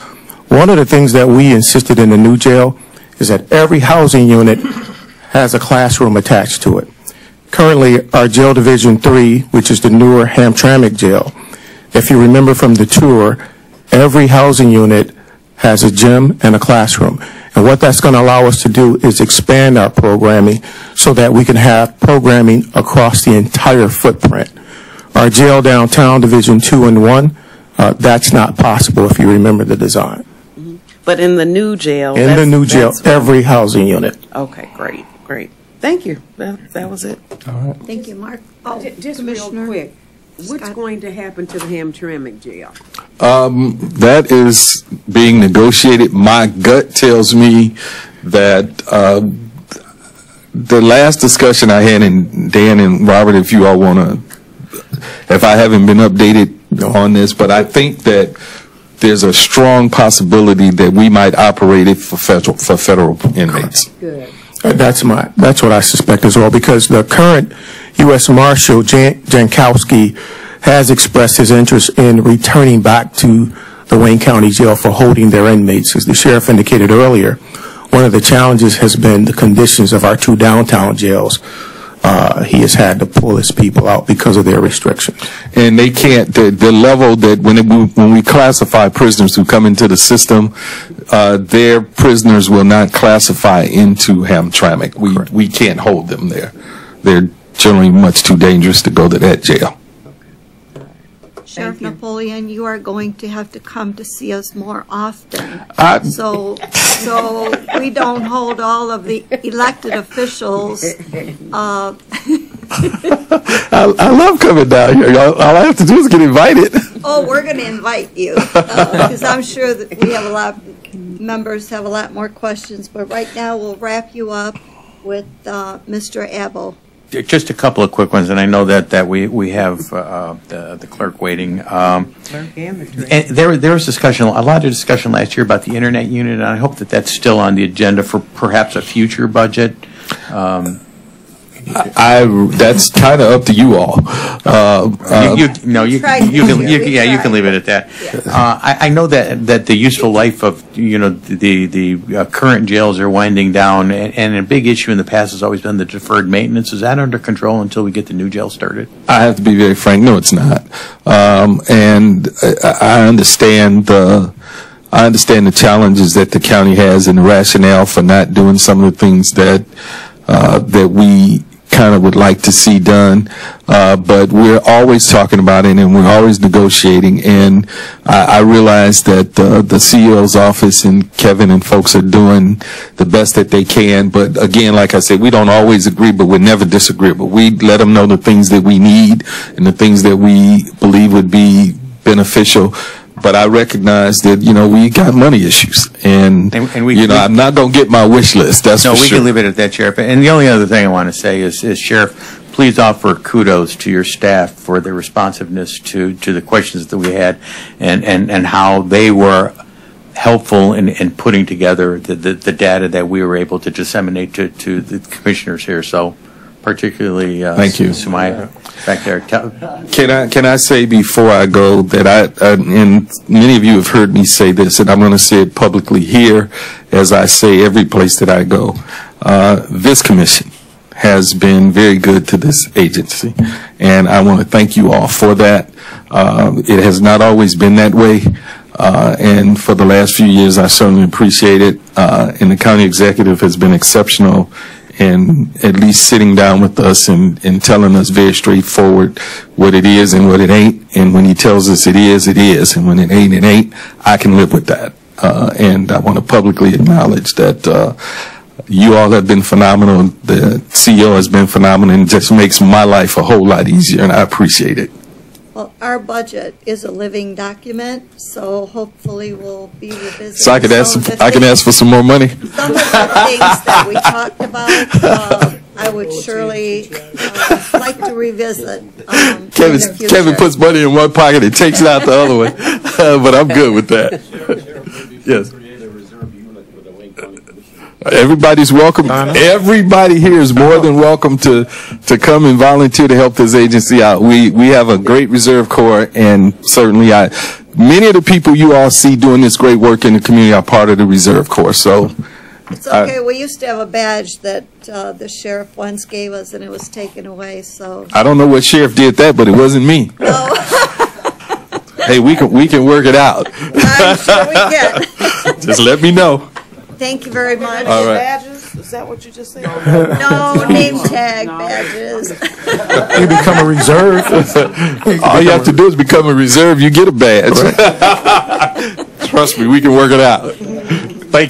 one of the things that we insisted in the new jail is that every housing unit has a classroom attached to it. Currently, our Jail Division 3, which is the newer Hamtramck jail, if you remember from the tour, every housing unit has a gym and a classroom. And what that's going to allow us to do is expand our programming so that we can have programming across the entire footprint. Our jail downtown, Division 2 and 1, that's not possible if you remember the design. But in the new jail? In the new jail, every housing unit. Okay, great. Thank you. That was it. All right. Thank you, Mark. Oh, Just Commissioner. real quick, what's going to happen to the Hamtramck jail? That is being negotiated. My gut tells me that the last discussion I had, and Dan and Robert, if you all want to, if I haven't been updated on this, but I think that there's a strong possibility that we might operate it for federal inmates. Good. That's what I suspect as well, because the current U.S. Marshal Jankowski has expressed his interest in returning back to the Wayne County Jail for holding their inmates. As the sheriff indicated earlier, one of the challenges has been the conditions of our two downtown jails. He has had to pull his people out because of their restrictions. And they can't, the level that when we classify prisoners who come into the system, their prisoners will not classify into Hamtramck. We can't hold them there. They're generally much too dangerous to go to that jail. Sheriff Napoleon, you are going to have to come to see us more often. So we don't hold all of the elected officials. I love coming down here. All I have to do is get invited. Oh, we're going to invite you because I'm sure that we have members have a lot more questions. But right now we'll wrap you up with Mr. Abel. Just a couple of quick ones, and I know that we have the clerk waiting. And there was discussion, a lot of discussion last year about the internet unit, and I hope that that's still on the agenda for perhaps a future budget. That's kind of up to you all. You can leave it at that. I know that the useful life of the current jails are winding down, and a big issue in the past has always been the deferred maintenance. Is that under control until we get the new jail started? I have to be very frank. No, it's not. And I understand the challenges that the county has and the rationale for not doing some of the things that we kind of would like to see done, but we're always talking about it and we're always negotiating. And I realize that the CEO's office and Kevin and folks are doing the best that they can. But again, like I said, we don't always agree, but we're never disagreeable. We let them know the things that we need and the things that we believe would be beneficial. But I recognize that, we got money issues. And I'm not going to get my wish list. That's for sure. No, we can leave it at that, Sheriff. And the only other thing I want to say is, Sheriff, please offer kudos to your staff for their responsiveness to the questions that we had and how they were helpful in putting together the data that we were able to disseminate to the commissioners here. So particularly thank you, Sumaya, back there. Can I say before I go that and many of you have heard me say this, and I'm going to say it publicly here, as I say every place that I go. This commission has been very good to this agency, and I want to thank you all for that. It has not always been that way. And for the last few years, I certainly appreciate it. And the county executive has been exceptional in at least sitting down with us and telling us very straightforward what it is and what it ain't. And when he tells us it is, it is. And when it ain't, it ain't. I can live with that. And I want to publicly acknowledge that you all have been phenomenal. The CEO has been phenomenal and just makes my life a whole lot easier, and I appreciate it. Well, our budget is a living document, so hopefully we'll be revisiting. So I can ask for some more money. Some of the things that we talked about, I would surely like to revisit. Kevin puts money in one pocket and takes it out the other one, but I'm good with that. Yes. Everybody's welcome. Everybody here is more than welcome to come and volunteer to help this agency out. We have a great reserve corps, and certainly many of the people you all see doing this great work in the community are part of the reserve corps. So it's okay. We used to have a badge that the sheriff once gave us, and it was taken away. So I don't know what sheriff did that, but it wasn't me. No. Hey, we can work it out. I'm sure we can. Just let me know. Thank you very much. All right. Badges? Is that what you just said? No, name tag badges. You become a reserve. All you have to do is become a reserve. You get a badge. Trust me, we can work it out.